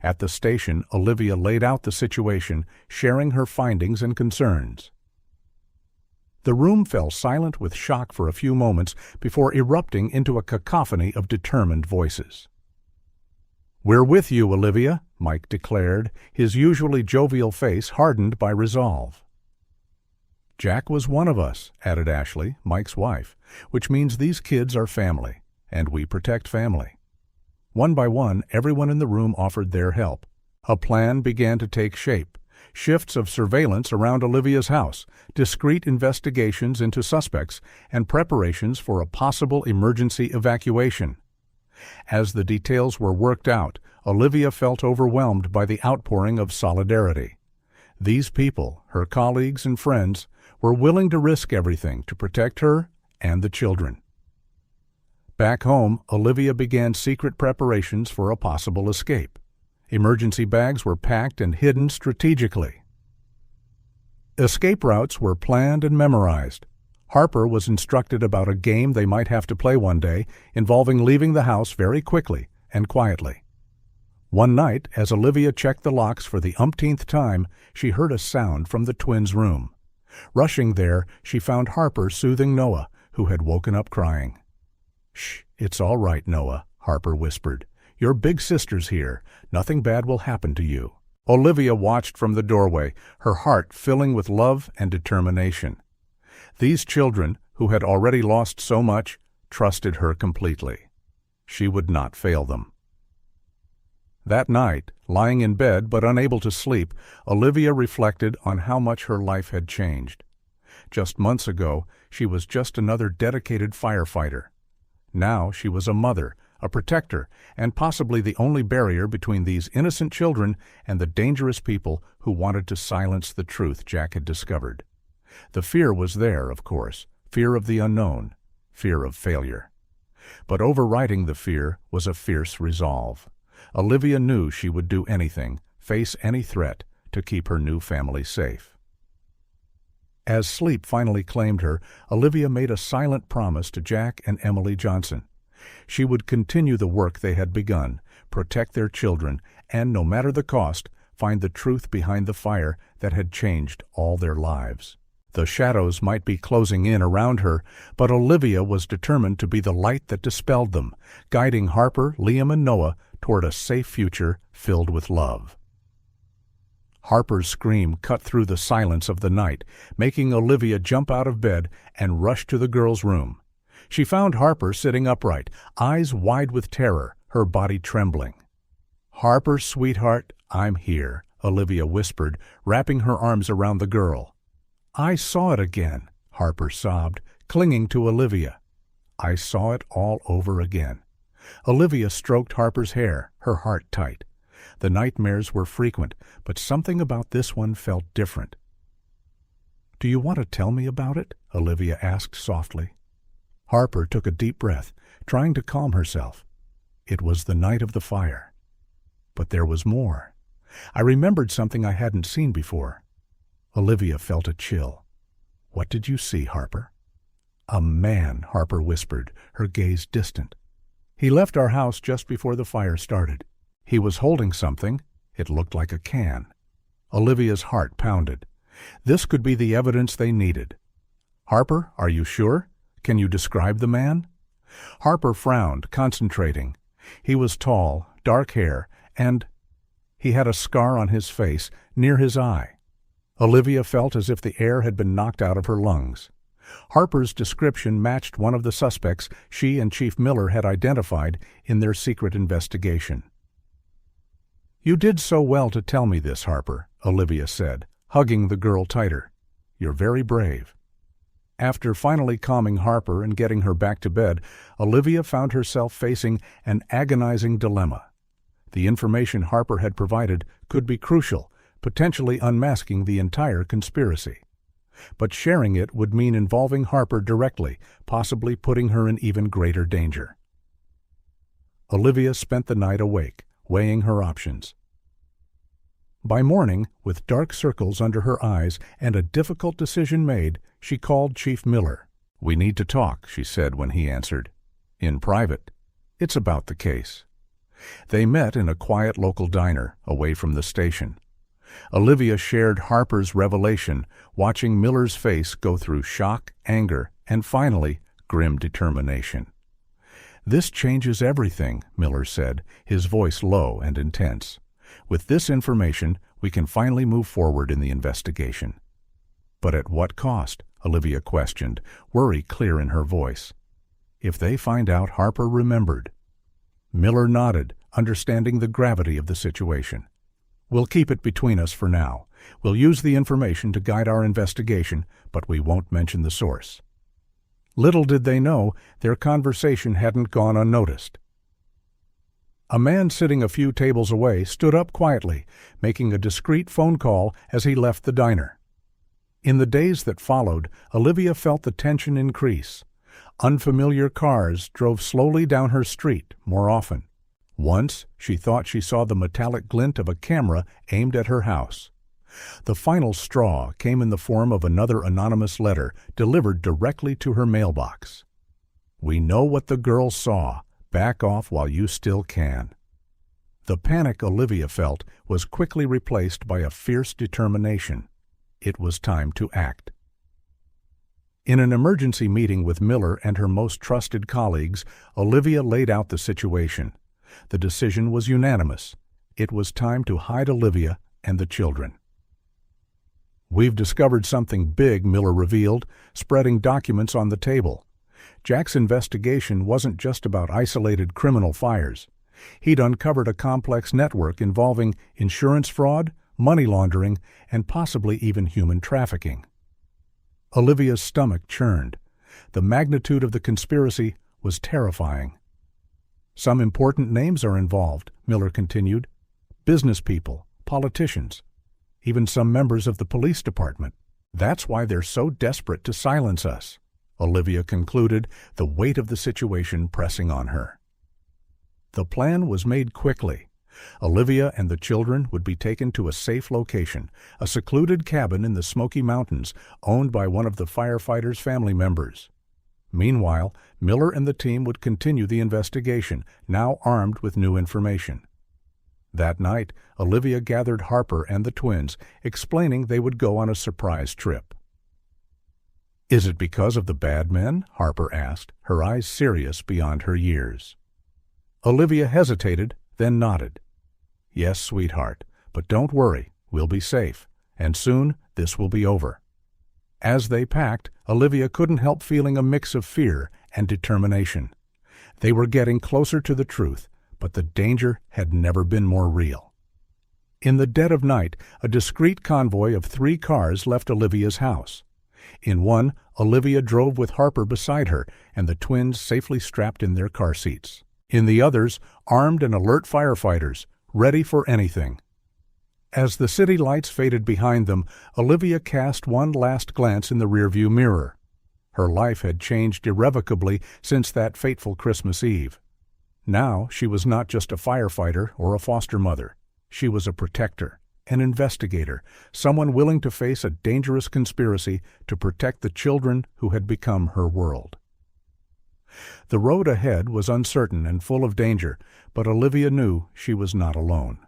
At the station, Olivia laid out the situation, sharing her findings and concerns. The room fell silent with shock for a few moments before erupting into a cacophony of determined voices. "We're with you, Olivia," Mike declared, his usually jovial face hardened by resolve. "Jack was one of us," added Ashley, Mike's wife, "which means these kids are family, and we protect family." One by one, everyone in the room offered their help. A plan began to take shape. Shifts of surveillance around Olivia's house, discreet investigations into suspects, and preparations for a possible emergency evacuation. As the details were worked out, Olivia felt overwhelmed by the outpouring of solidarity. These people, her colleagues and friends, were willing to risk everything to protect her and the children. Back home, Olivia began secret preparations for a possible escape. Emergency bags were packed and hidden strategically. Escape routes were planned and memorized. Harper was instructed about a game they might have to play one day, involving leaving the house very quickly and quietly. One night, as Olivia checked the locks for the umpteenth time, she heard a sound from the twins' room. Rushing there, she found Harper soothing Noah, who had woken up crying. "Shh, it's all right, Noah," Harper whispered. "Your big sister's here. Nothing bad will happen to you." Olivia watched from the doorway, her heart filling with love and determination. These children, who had already lost so much, trusted her completely. She would not fail them. That night, lying in bed but unable to sleep, Olivia reflected on how much her life had changed. Just months ago, she was just another dedicated firefighter. Now she was a mother, a protector, and possibly the only barrier between these innocent children and the dangerous people who wanted to silence the truth Jack had discovered. The fear was there, of course, fear of the unknown, fear of failure. But overriding the fear was a fierce resolve. Olivia knew she would do anything, face any threat, to keep her new family safe. As sleep finally claimed her, Olivia made a silent promise to Jack and Emily Johnson. She would continue the work they had begun, protect their children, and, no matter the cost, find the truth behind the fire that had changed all their lives. The shadows might be closing in around her, but Olivia was determined to be the light that dispelled them, guiding Harper, Liam, and Noah toward a safe future filled with love. Harper's scream cut through the silence of the night, making Olivia jump out of bed and rush to the girl's room. She found Harper sitting upright, eyes wide with terror, her body trembling. "Harper, sweetheart, I'm here," Olivia whispered, wrapping her arms around the girl. "I saw it again," Harper sobbed, clinging to Olivia. "I saw it all over again." Olivia stroked Harper's hair, her heart tight. The nightmares were frequent, but something about this one felt different. "Do you want to tell me about it?" Olivia asked softly. Harper took a deep breath, trying to calm herself. It was the night of the fire. But there was more. I remembered something I hadn't seen before. Olivia felt a chill. "What did you see, Harper?" "A man," Harper whispered, her gaze distant. "He left our house just before the fire started. He was holding something. It looked like a can." Olivia's heart pounded. This could be the evidence they needed. "Harper, are you sure? Can you describe the man?" Harper frowned, concentrating. He was tall, dark hair, and he had a scar on his face, near his eye. Olivia felt as if the air had been knocked out of her lungs. Harper's description matched one of the suspects she and Chief Miller had identified in their secret investigation. "You did so well to tell me this, Harper," Olivia said, hugging the girl tighter. "You're very brave." After finally calming Harper and getting her back to bed, Olivia found herself facing an agonizing dilemma. The information Harper had provided could be crucial, potentially unmasking the entire conspiracy. But sharing it would mean involving Harper directly, possibly putting her in even greater danger. Olivia spent the night awake, weighing her options. By morning, with dark circles under her eyes and a difficult decision made, she called Chief Miller. "We need to talk," she said when he answered. "In private. It's about the case." They met in a quiet local diner, away from the station. Olivia shared Harper's revelation, watching Miller's face go through shock, anger, and finally, grim determination. "This changes everything," Miller said, his voice low and intense. "With this information, we can finally move forward in the investigation." "But at what cost?" Olivia questioned, worry clear in her voice. "If they find out Harper remembered." Miller nodded, understanding the gravity of the situation. "We'll keep it between us for now. We'll use the information to guide our investigation, but we won't mention the source." Little did they know, their conversation hadn't gone unnoticed. A man sitting a few tables away stood up quietly, making a discreet phone call as he left the diner. In the days that followed, Olivia felt the tension increase. Unfamiliar cars drove slowly down her street more often. Once, she thought she saw the metallic glint of a camera aimed at her house. The final straw came in the form of another anonymous letter delivered directly to her mailbox. "We know what the girl saw. Back off while you still can." The panic Olivia felt was quickly replaced by a fierce determination. It was time to act. In an emergency meeting with Miller and her most trusted colleagues, Olivia laid out the situation. The decision was unanimous. It was time to hide Olivia and the children. "We've discovered something big," Miller revealed, spreading documents on the table. Jack's investigation wasn't just about isolated criminal fires. He'd uncovered a complex network involving insurance fraud, money laundering, and possibly even human trafficking. Olivia's stomach churned. The magnitude of the conspiracy was terrifying. "Some important names are involved," Miller continued. "Business people, politicians, even some members of the police department. That's why they're so desperate to silence us," Olivia concluded, the weight of the situation pressing on her. The plan was made quickly. Olivia and the children would be taken to a safe location, a secluded cabin in the Smoky Mountains owned by one of the firefighters' family members. Meanwhile, Miller and the team would continue the investigation, now armed with new information. That night, Olivia gathered Harper and the twins, explaining they would go on a surprise trip. "Is it because of the bad men?" Harper asked, her eyes serious beyond her years. Olivia hesitated, then nodded. "Yes, sweetheart, but don't worry, we'll be safe, and soon this will be over." As they packed, Olivia couldn't help feeling a mix of fear and determination. They were getting closer to the truth, but the danger had never been more real. In the dead of night, a discreet convoy of 3 cars left Olivia's house. In one, Olivia drove with Harper beside her and the twins safely strapped in their car seats. In the others, armed and alert firefighters, ready for anything. As the city lights faded behind them, Olivia cast one last glance in the rearview mirror. Her life had changed irrevocably since that fateful Christmas Eve. Now she was not just a firefighter or a foster mother. She was a protector, an investigator, someone willing to face a dangerous conspiracy to protect the children who had become her world. The road ahead was uncertain and full of danger, but Olivia knew she was not alone.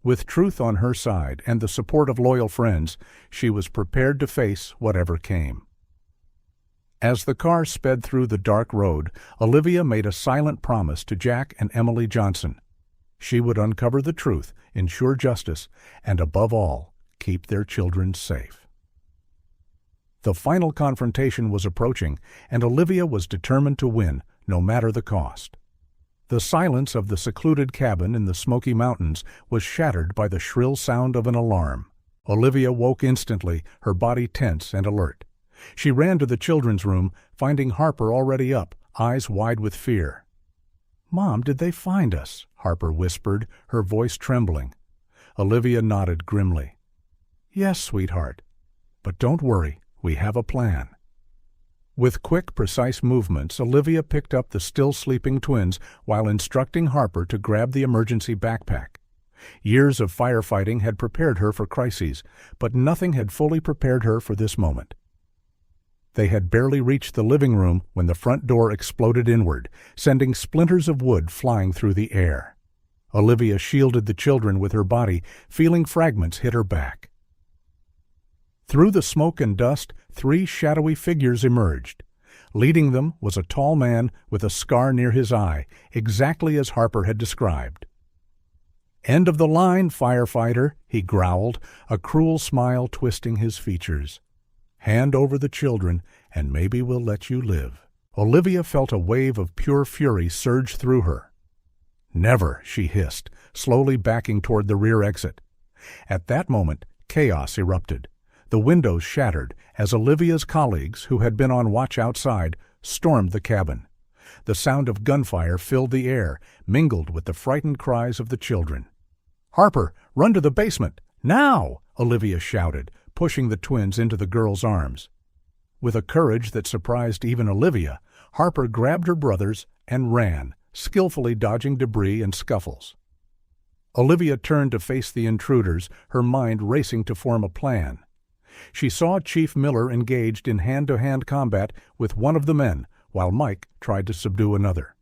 With truth on her side and the support of loyal friends, she was prepared to face whatever came. As the car sped through the dark road, Olivia made a silent promise to Jack and Emily Johnson. She would uncover the truth, ensure justice, and above all, keep their children safe. The final confrontation was approaching, and Olivia was determined to win, no matter the cost. The silence of the secluded cabin in the Smoky Mountains was shattered by the shrill sound of an alarm. Olivia woke instantly, her body tense and alert. She ran to the children's room, finding Harper already up, eyes wide with fear. "Mom, did they find us?" Harper whispered, her voice trembling. Olivia nodded grimly. "Yes, sweetheart. But don't worry, we have a plan." With quick, precise movements, Olivia picked up the still sleeping twins while instructing Harper to grab the emergency backpack. Years of firefighting had prepared her for crises, but nothing had fully prepared her for this moment. They had barely reached the living room when the front door exploded inward, sending splinters of wood flying through the air. Olivia shielded the children with her body, feeling fragments hit her back. Through the smoke and dust, 3 shadowy figures emerged. Leading them was a tall man with a scar near his eye, exactly as Harper had described. "End of the line, Firefighter," he growled, a cruel smile twisting his features. "Hand over the children, and maybe we'll let you live." Olivia felt a wave of pure fury surge through her. "Never," she hissed, slowly backing toward the rear exit. At that moment, chaos erupted. The windows shattered as Olivia's colleagues, who had been on watch outside, stormed the cabin. The sound of gunfire filled the air, mingled with the frightened cries of the children. "Harper, run to the basement! Now!" Olivia shouted, pushing the twins into the girl's arms. With a courage that surprised even Olivia, Harper grabbed her brothers and ran, skillfully dodging debris and scuffles. Olivia turned to face the intruders, her mind racing to form a plan. She saw Chief Miller engaged in hand-to-hand combat with one of the men, while Mike tried to subdue another.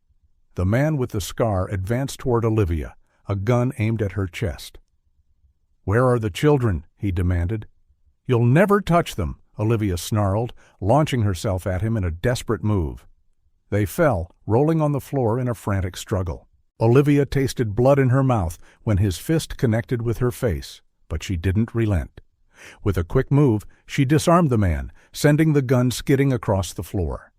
The man with the scar advanced toward Olivia, a gun aimed at her chest. "Where are the children?" he demanded. "You'll never touch them," Olivia snarled, launching herself at him in a desperate move. They fell, rolling on the floor in a frantic struggle. Olivia tasted blood in her mouth when his fist connected with her face, but she didn't relent. With a quick move, she disarmed the man, sending the gun skidding across the floor.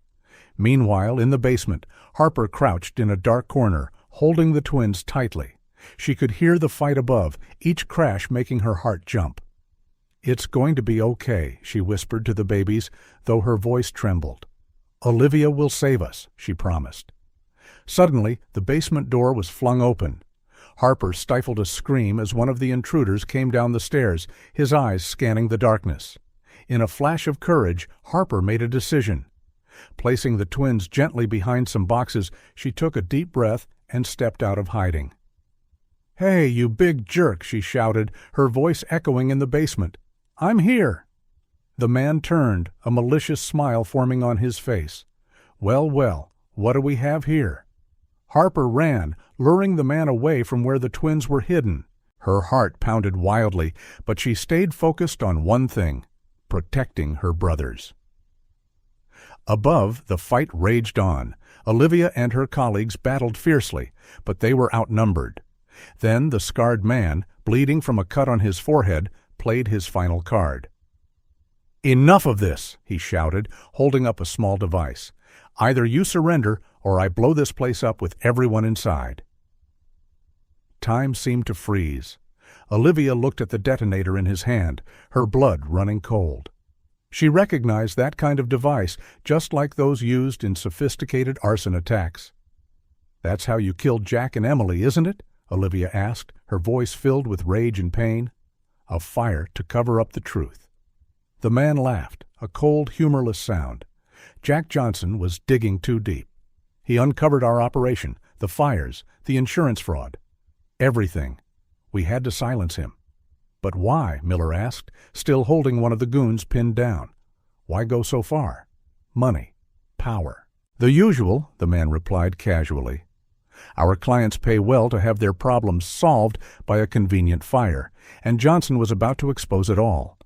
Meanwhile, in the basement, Harper crouched in a dark corner, holding the twins tightly. She could hear the fight above, each crash making her heart jump. "It's going to be okay," she whispered to the babies, though her voice trembled. "Olivia will save us," she promised. Suddenly, the basement door was flung open. Harper stifled a scream as one of the intruders came down the stairs, his eyes scanning the darkness. In a flash of courage, Harper made a decision. Placing the twins gently behind some boxes, she took a deep breath and stepped out of hiding. "Hey, you big jerk," she shouted, her voice echoing in the basement. "I'm here." The man turned, a malicious smile forming on his face. "Well, well, what do we have here?" Harper ran, luring the man away from where the twins were hidden. Her heart pounded wildly, but she stayed focused on one thing: protecting her brothers. Above, the fight raged on. Olivia and her colleagues battled fiercely, but they were outnumbered. Then the scarred man, bleeding from a cut on his forehead, played his final card. "Enough of this," he shouted, holding up a small device. "Either you surrender, or I blow this place up with everyone inside." Time seemed to freeze. Olivia looked at the detonator in his hand, her blood running cold. She recognized that kind of device, just like those used in sophisticated arson attacks. "That's how you killed Jack and Emily, isn't it?" Olivia asked, her voice filled with rage and pain. "A fire to cover up the truth." The man laughed, a cold, humorless sound. Jack Johnson was digging too deep. He uncovered our operation, the fires, the insurance fraud. Everything. We had to silence him. "But why?" Miller asked, still holding one of the goons pinned down. "Why go so far?" "Money. Power." "The usual," the man replied casually. "Our clients pay well to have their problems solved by a convenient fire, and Johnson was about to expose it all."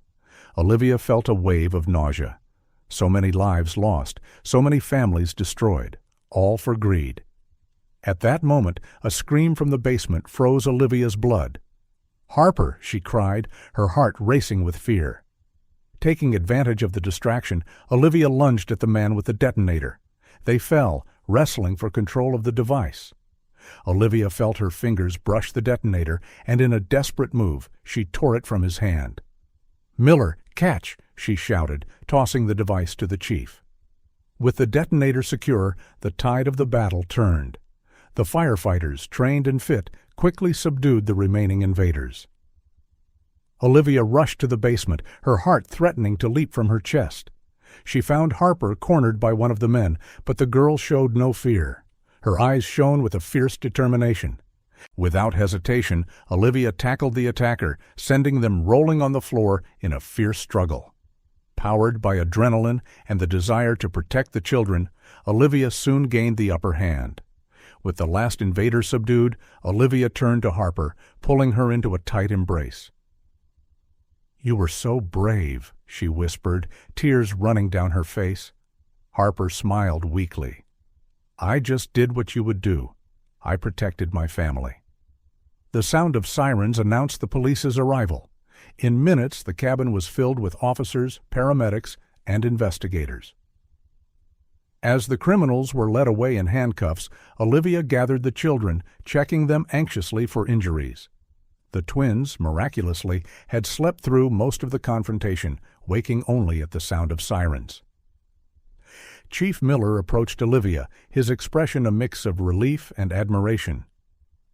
Olivia felt a wave of nausea. So many lives lost, so many families destroyed, all for greed. At that moment, a scream from the basement froze Olivia's blood. "Harper!" she cried, her heart racing with fear. Taking advantage of the distraction, Olivia lunged at the man with the detonator. They fell, wrestling for control of the device. Olivia felt her fingers brush the detonator, and in a desperate move, she tore it from his hand. "Miller, catch!" she shouted, tossing the device to the chief. With the detonator secure, the tide of the battle turned. The firefighters, trained and fit, quickly subdued the remaining invaders. Olivia rushed to the basement, her heart threatening to leap from her chest. She found Harper cornered by one of the men, but the girl showed no fear. Her eyes shone with a fierce determination. Without hesitation, Olivia tackled the attacker, sending them rolling on the floor in a fierce struggle. Powered by adrenaline and the desire to protect the children, Olivia soon gained the upper hand. With the last invader subdued, Olivia turned to Harper, pulling her into a tight embrace. "You were so brave," she whispered, tears running down her face. Harper smiled weakly. "I just did what you would do. I protected my family." The sound of sirens announced the police's arrival. In minutes, the cabin was filled with officers, paramedics, and investigators. As the criminals were led away in handcuffs, Olivia gathered the children, checking them anxiously for injuries. The twins, miraculously, had slept through most of the confrontation, waking only at the sound of sirens. Chief Miller approached Olivia, his expression a mix of relief and admiration.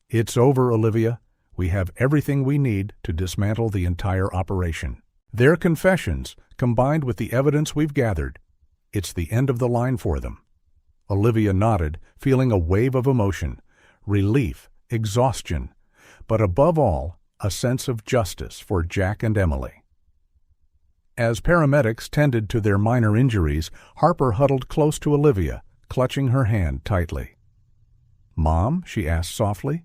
"It's over, Olivia. We have everything we need to dismantle the entire operation. Their confessions, combined with the evidence we've gathered, it's the end of the line for them." Olivia nodded, feeling a wave of emotion, relief, exhaustion, but above all, a sense of justice for Jack and Emily. As paramedics tended to their minor injuries, Harper huddled close to Olivia, clutching her hand tightly. "Mom?" she asked softly.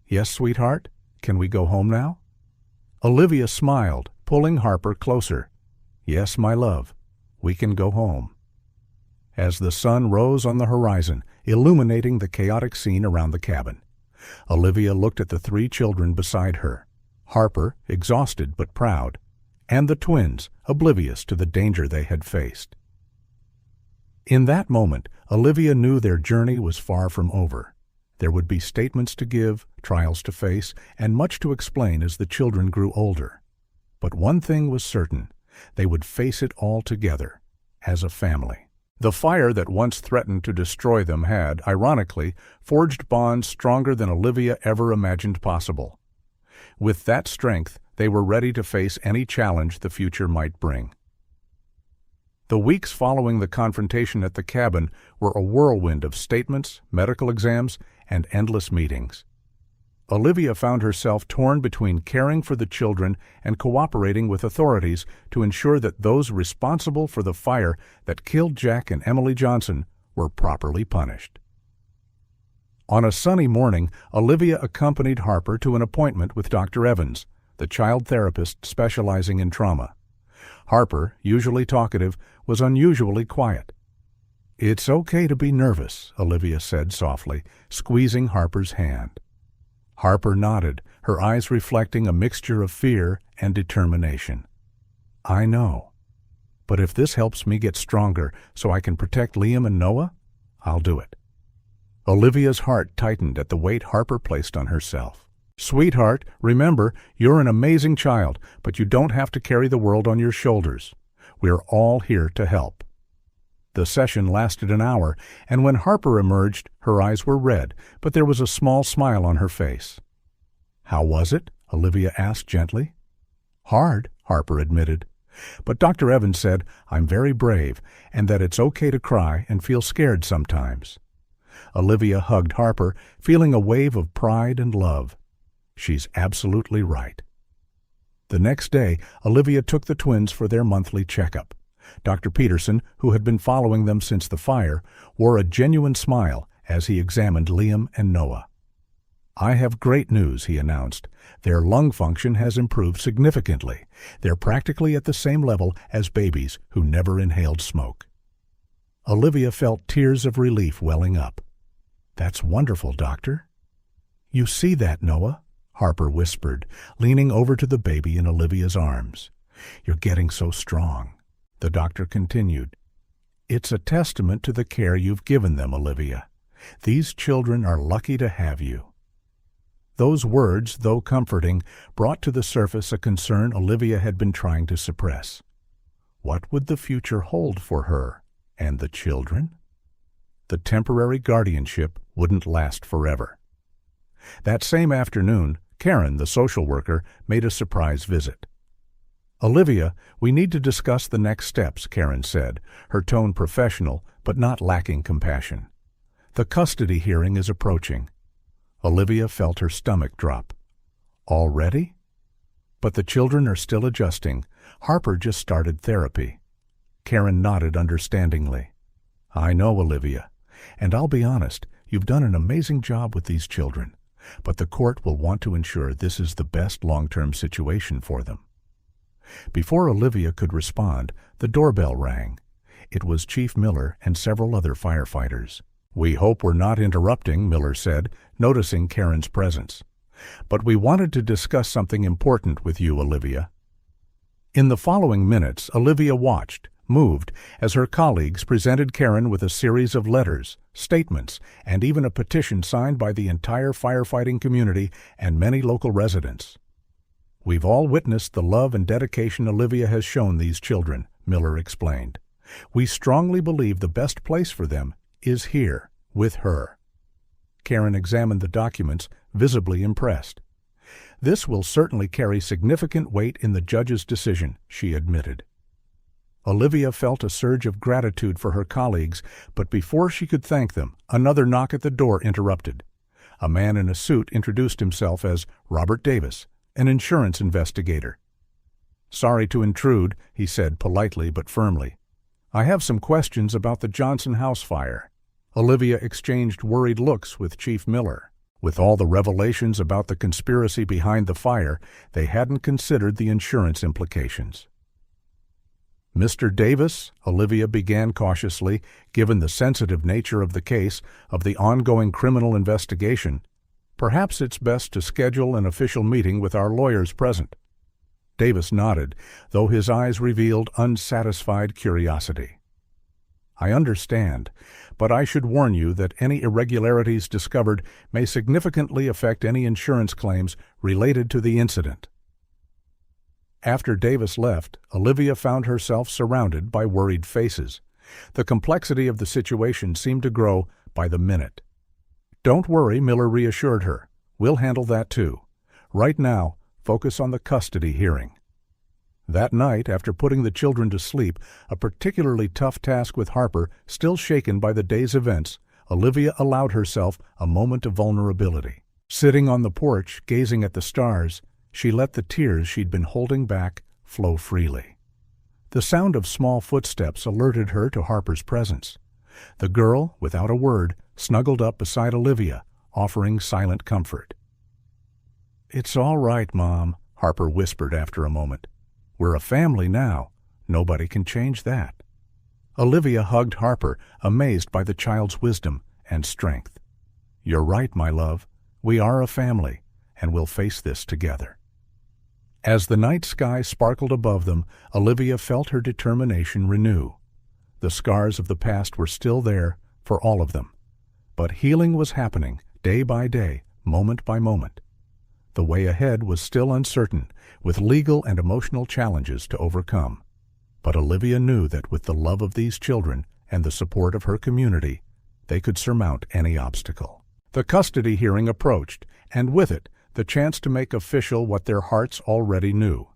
"Yes, sweetheart? Can we go home now?" Olivia smiled, pulling Harper closer. "Yes, my love. We can go home." As the sun rose on the horizon, illuminating the chaotic scene around the cabin, Olivia looked at the three children beside her, Harper, exhausted but proud, and the twins, oblivious to the danger they had faced. In that moment, Olivia knew their journey was far from over. There would be statements to give, trials to face, and much to explain as the children grew older. But one thing was certain: they would face it all together, as a family. The fire that once threatened to destroy them had, ironically, forged bonds stronger than Olivia ever imagined possible. With that strength, they were ready to face any challenge the future might bring. The weeks following the confrontation at the cabin were a whirlwind of statements, medical exams, and endless meetings. Olivia found herself torn between caring for the children and cooperating with authorities to ensure that those responsible for the fire that killed Jack and Emily Johnson were properly punished. On a sunny morning, Olivia accompanied Harper to an appointment with Dr. Evans, the child therapist specializing in trauma. Harper, usually talkative, was unusually quiet. "It's okay to be nervous," Olivia said softly, squeezing Harper's hand. Harper nodded, her eyes reflecting a mixture of fear and determination. "I know. But if this helps me get stronger so I can protect Liam and Noah, I'll do it." Olivia's heart tightened at the weight Harper placed on herself. "Sweetheart, remember, you're an amazing child, but you don't have to carry the world on your shoulders. We're all here to help." The session lasted an hour, and when Harper emerged, her eyes were red, but there was a small smile on her face. "How was it?" Olivia asked gently. "Hard," Harper admitted. "But Dr. Evans said I'm very brave and that it's okay to cry and feel scared sometimes." Olivia hugged Harper, feeling a wave of pride and love. She's absolutely right. The next day, Olivia took the twins for their monthly checkup. Dr. Peterson, who had been following them since the fire, wore a genuine smile as he examined Liam and Noah. "I have great news," he announced. "Their lung function has improved significantly. They're practically at the same level as babies who never inhaled smoke." Olivia felt tears of relief welling up. "That's wonderful, Doctor." "You see that, Noah?" Harper whispered, leaning over to the baby in Olivia's arms. "You're getting so strong." The doctor continued, "It's a testament to the care you've given them, Olivia. These children are lucky to have you." Those words, though comforting, brought to the surface a concern Olivia had been trying to suppress. What would the future hold for her and the children? The temporary guardianship wouldn't last forever. That same afternoon, Karen, the social worker, made a surprise visit. "Olivia, we need to discuss the next steps," Karen said, her tone professional but not lacking compassion. "The custody hearing is approaching." Olivia felt her stomach drop. "Already?" "But the children are still adjusting. Harper just started therapy." Karen nodded understandingly. I know, Olivia, and I'll be honest, you've done an amazing job with these children, but the court will want to ensure this is the best long-term situation for them. Before Olivia could respond, the doorbell rang. It was Chief Miller and several other firefighters. We hope we're not interrupting, Miller said, noticing Karen's presence. But we wanted to discuss something important with you, Olivia. In the following minutes, Olivia watched, moved, as her colleagues presented Karen with a series of letters, statements, and even a petition signed by the entire firefighting community and many local residents. We've all witnessed the love and dedication Olivia has shown these children, Miller explained. We strongly believe the best place for them is here, with her. Karen examined the documents, visibly impressed. This will certainly carry significant weight in the judge's decision, she admitted. Olivia felt a surge of gratitude for her colleagues, but before she could thank them, another knock at the door interrupted. A man in a suit introduced himself as Robert Davis, an insurance investigator. Sorry to intrude, he said politely but firmly. I have some questions about the Johnson house fire. Olivia exchanged worried looks with Chief Miller. With all the revelations about the conspiracy behind the fire, they hadn't considered the insurance implications. Mr. Davis, Olivia began cautiously, given the sensitive nature of the case, of the ongoing criminal investigation. Perhaps it's best to schedule an official meeting with our lawyers present. Davis nodded, though his eyes revealed unsatisfied curiosity. I understand, but I should warn you that any irregularities discovered may significantly affect any insurance claims related to the incident. After Davis left, Olivia found herself surrounded by worried faces. The complexity of the situation seemed to grow by the minute. Don't worry, Miller reassured her. We'll handle that too. Right now, focus on the custody hearing. That night, after putting the children to sleep, a particularly tough task with Harper, still shaken by the day's events, Olivia allowed herself a moment of vulnerability. Sitting on the porch, gazing at the stars, she let the tears she'd been holding back flow freely. The sound of small footsteps alerted her to Harper's presence. The girl, without a word, snuggled up beside Olivia, offering silent comfort. It's all right, Mom, Harper whispered after a moment. We're a family now. Nobody can change that. Olivia hugged Harper, amazed by the child's wisdom and strength. You're right, my love. We are a family, and we'll face this together. As the night sky sparkled above them, Olivia felt her determination renew. The scars of the past were still there for all of them, but healing was happening day by day, moment by moment. The way ahead was still uncertain, with legal and emotional challenges to overcome. But Olivia knew that with the love of these children and the support of her community, they could surmount any obstacle. The custody hearing approached, and with it, the chance to make official what their hearts already knew.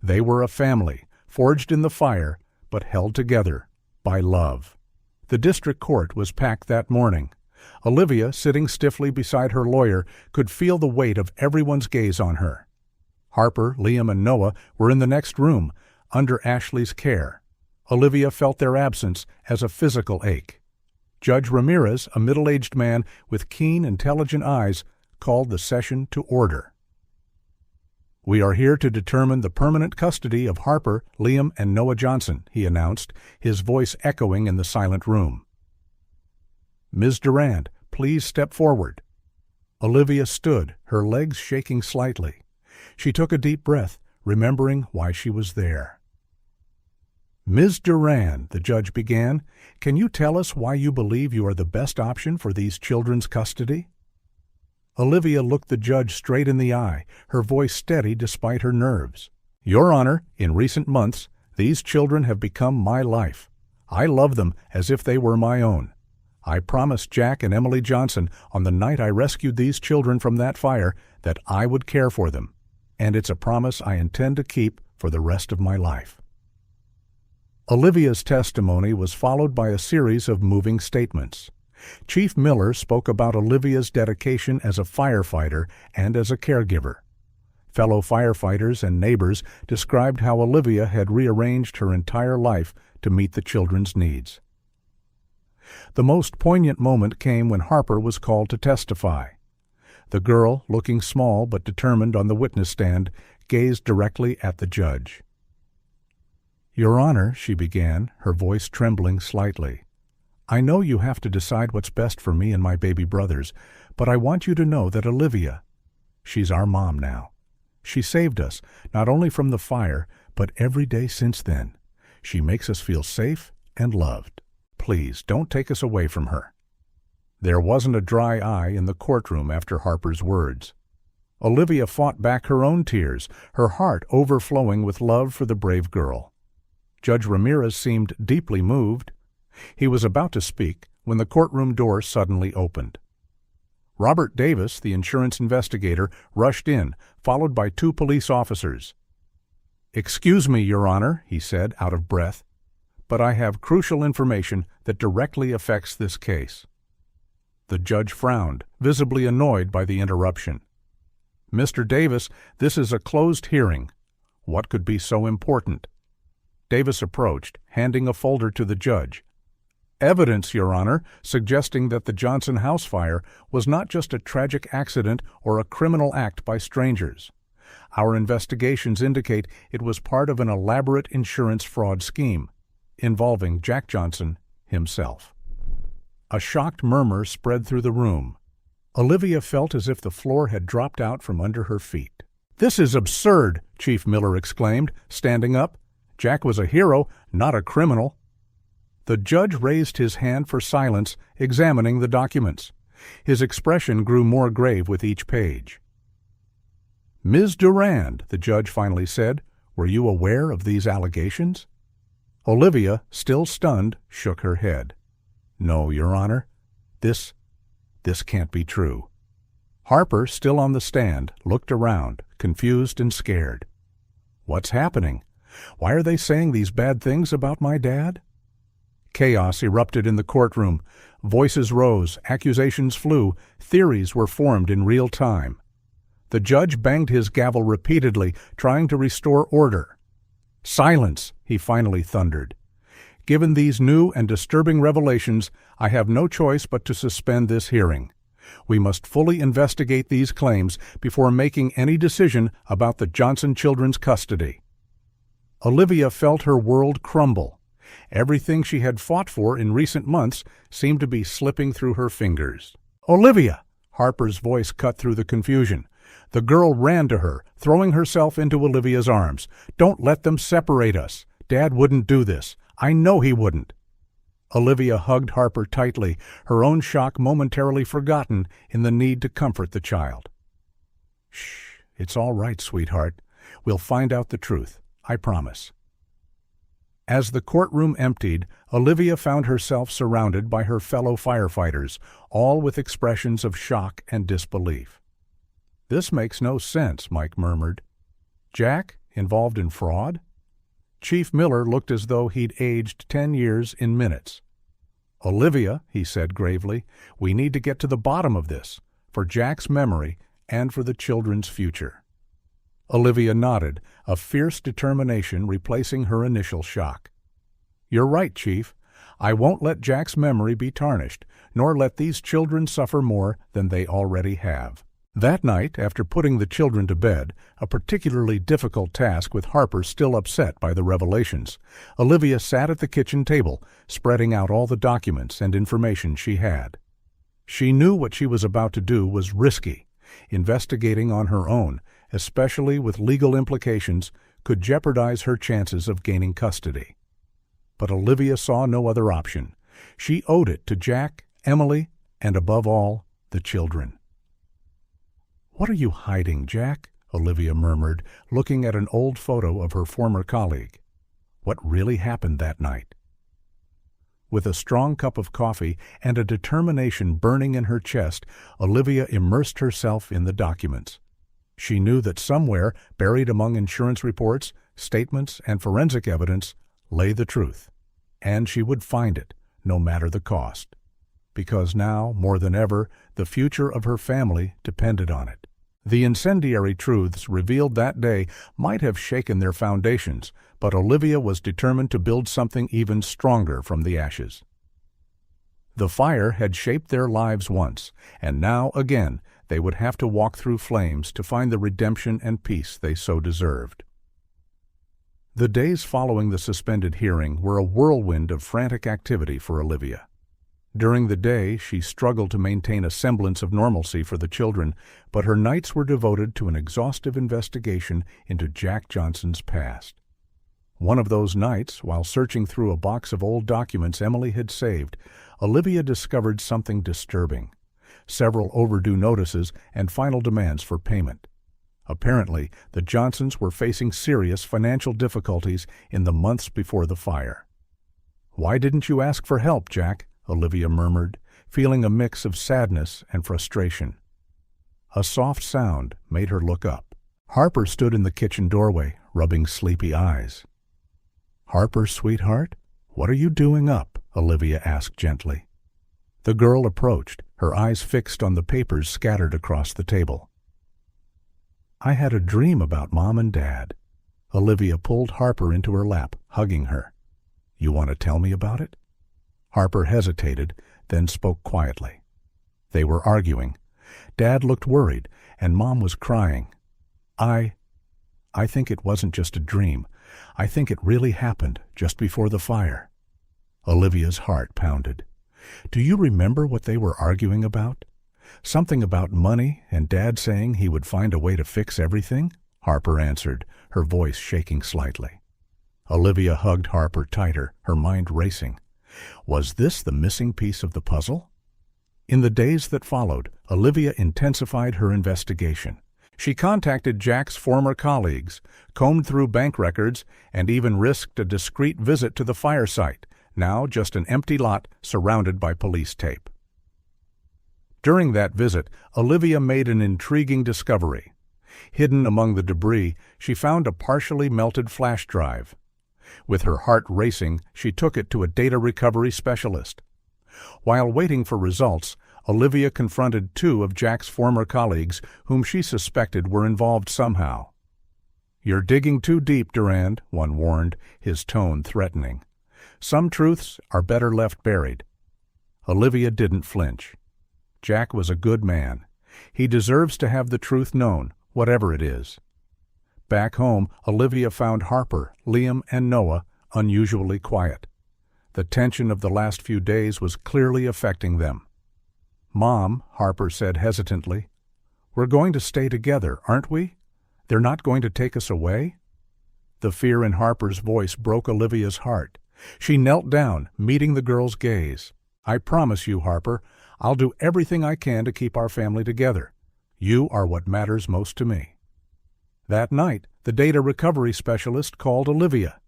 They were a family, forged in the fire, but held together by love. The district court was packed that morning. Olivia, sitting stiffly beside her lawyer, could feel the weight of everyone's gaze on her. Harper, Liam, and Noah were in the next room, under Ashley's care. Olivia felt their absence as a physical ache. Judge Ramirez, a middle-aged man with keen, intelligent eyes, called the session to order. We are here to determine the permanent custody of Harper, Liam, and Noah Johnson, he announced, his voice echoing in the silent room. Ms. Durand, please step forward. Olivia stood, her legs shaking slightly. She took a deep breath, remembering why she was there. Ms. Durand, the judge began, can you tell us why you believe you are the best option for these children's custody? Olivia looked the judge straight in the eye, her voice steady despite her nerves. Your Honor, in recent months, these children have become my life. I love them as if they were my own. I promised Jack and Emily Johnson on the night I rescued these children from that fire that I would care for them, and it's a promise I intend to keep for the rest of my life. Olivia's testimony was followed by a series of moving statements. Chief Miller spoke about Olivia's dedication as a firefighter and as a caregiver. Fellow firefighters and neighbors described how Olivia had rearranged her entire life to meet the children's needs. The most poignant moment came when Harper was called to testify. The girl, looking small but determined on the witness stand, gazed directly at the judge. "Your Honor," she began, her voice trembling slightly, "I know you have to decide what's best for me and my baby brothers, but I want you to know that Olivia, she's our mom now. She saved us, not only from the fire, but every day since then. She makes us feel safe and loved. Please, don't take us away from her." There wasn't a dry eye in the courtroom after Harper's words. Olivia fought back her own tears, her heart overflowing with love for the brave girl. Judge Ramirez seemed deeply moved. He was about to speak when the courtroom door suddenly opened. Robert Davis, the insurance investigator, rushed in, followed by 2 police officers. "Excuse me, Your Honor," he said, out of breath, "but I have crucial information that directly affects this case." The judge frowned, visibly annoyed by the interruption. "Mr. Davis, this is a closed hearing. What could be so important?" Davis approached, handing a folder to the judge. "Evidence, Your Honor, suggesting that the Johnson house fire was not just a tragic accident or a criminal act by strangers. Our investigations indicate it was part of an elaborate insurance fraud scheme involving Jack Johnson himself." A shocked murmur spread through the room. Olivia felt as if the floor had dropped out from under her feet. "This is absurd," Chief Miller exclaimed, standing up. "Jack was a hero, not a criminal." The judge raised his hand for silence, examining the documents. His expression grew more grave with each page. "Ms. Durand," the judge finally said, "were you aware of these allegations?" Olivia, still stunned, shook her head. "No, Your Honor. This can't be true." Harper, still on the stand, looked around, confused and scared. "What's happening? Why are they saying these bad things about my dad?" Chaos erupted in the courtroom. Voices rose, accusations flew, theories were formed in real time. The judge banged his gavel repeatedly, trying to restore order. "Silence," he finally thundered. "Given these new and disturbing revelations, I have no choice but to suspend this hearing. We must fully investigate these claims before making any decision about the Johnson children's custody." Olivia felt her world crumble. Everything she had fought for in recent months seemed to be slipping through her fingers. "Olivia!" Harper's voice cut through the confusion. The girl ran to her, throwing herself into Olivia's arms. "Don't let them separate us. Dad wouldn't do this. I know he wouldn't." Olivia hugged Harper tightly, her own shock momentarily forgotten in the need to comfort the child. "Shh, it's all right, sweetheart. We'll find out the truth, I promise." As the courtroom emptied, Olivia found herself surrounded by her fellow firefighters, all with expressions of shock and disbelief. "This makes no sense," Mike murmured. "Jack, involved in fraud?" Chief Miller looked as though he'd aged 10 years in minutes. "Olivia," he said gravely, "we need to get to the bottom of this, for Jack's memory and for the children's future." Olivia nodded, a fierce determination replacing her initial shock. "You're right, Chief. I won't let Jack's memory be tarnished, nor let these children suffer more than they already have." That night, after putting the children to bed, a particularly difficult task with Harper still upset by the revelations, Olivia sat at the kitchen table, spreading out all the documents and information she had. She knew what she was about to do was risky. Investigating on her own, especially with legal implications, could jeopardize her chances of gaining custody. But Olivia saw no other option. She owed it to Jack, Emily, and above all, the children. "What are you hiding, Jack?" Olivia murmured, looking at an old photo of her former colleague. "What really happened that night?" With a strong cup of coffee and a determination burning in her chest, Olivia immersed herself in the documents. She knew that somewhere, buried among insurance reports, statements, and forensic evidence, lay the truth. And she would find it, no matter the cost. Because now, more than ever, the future of her family depended on it. The incendiary truths revealed that day might have shaken their foundations, but Olivia was determined to build something even stronger from the ashes. The fire had shaped their lives once, and now again they would have to walk through flames to find the redemption and peace they so deserved. The days following the suspended hearing were a whirlwind of frantic activity for Olivia. During the day, she struggled to maintain a semblance of normalcy for the children, but her nights were devoted to an exhaustive investigation into Jack Johnson's past. One of those nights, while searching through a box of old documents Emily had saved, Olivia discovered something disturbing: several overdue notices and final demands for payment. Apparently, the Johnsons were facing serious financial difficulties in the months before the fire. "Why didn't you ask for help, Jack?" Olivia murmured, feeling a mix of sadness and frustration. A soft sound made her look up. Harper stood in the kitchen doorway, rubbing sleepy eyes. "Harper, sweetheart, what are you doing up?" Olivia asked gently. The girl approached, her eyes fixed on the papers scattered across the table. "I had a dream about Mom and Dad." Olivia pulled Harper into her lap, hugging her. "You want to tell me about it?" Harper hesitated, then spoke quietly. They were arguing. Dad looked worried, and Mom was crying. I think it wasn't just a dream. I think it really happened just before the fire." Olivia's heart pounded. "Do you remember what they were arguing about? Something about money and Dad saying he would find a way to fix everything?" Harper answered, her voice shaking slightly. Olivia hugged Harper tighter, her mind racing. Was this the missing piece of the puzzle? In the days that followed, Olivia intensified her investigation. She contacted Jack's former colleagues, combed through bank records, and even risked a discreet visit to the fire site, now just an empty lot surrounded by police tape. During that visit, Olivia made an intriguing discovery. Hidden among the debris, she found a partially melted flash drive. With her heart racing, she took it to a data recovery specialist. While waiting for results, Olivia confronted two of Jack's former colleagues whom she suspected were involved somehow. "You're digging too deep, Durand," one warned, his tone threatening. "Some truths are better left buried." Olivia didn't flinch. Jack was a good man. He deserves to have the truth known, whatever it is. Back home, Olivia found Harper, Liam, and Noah unusually quiet. The tension of the last few days was clearly affecting them. "Mom," Harper said hesitantly, "we're going to stay together, aren't we? They're not going to take us away?" The fear in Harper's voice broke Olivia's heart. She knelt down, meeting the girl's gaze. "I promise you, Harper, I'll do everything I can to keep our family together. You are what matters most to me." That night, the data recovery specialist called Olivia.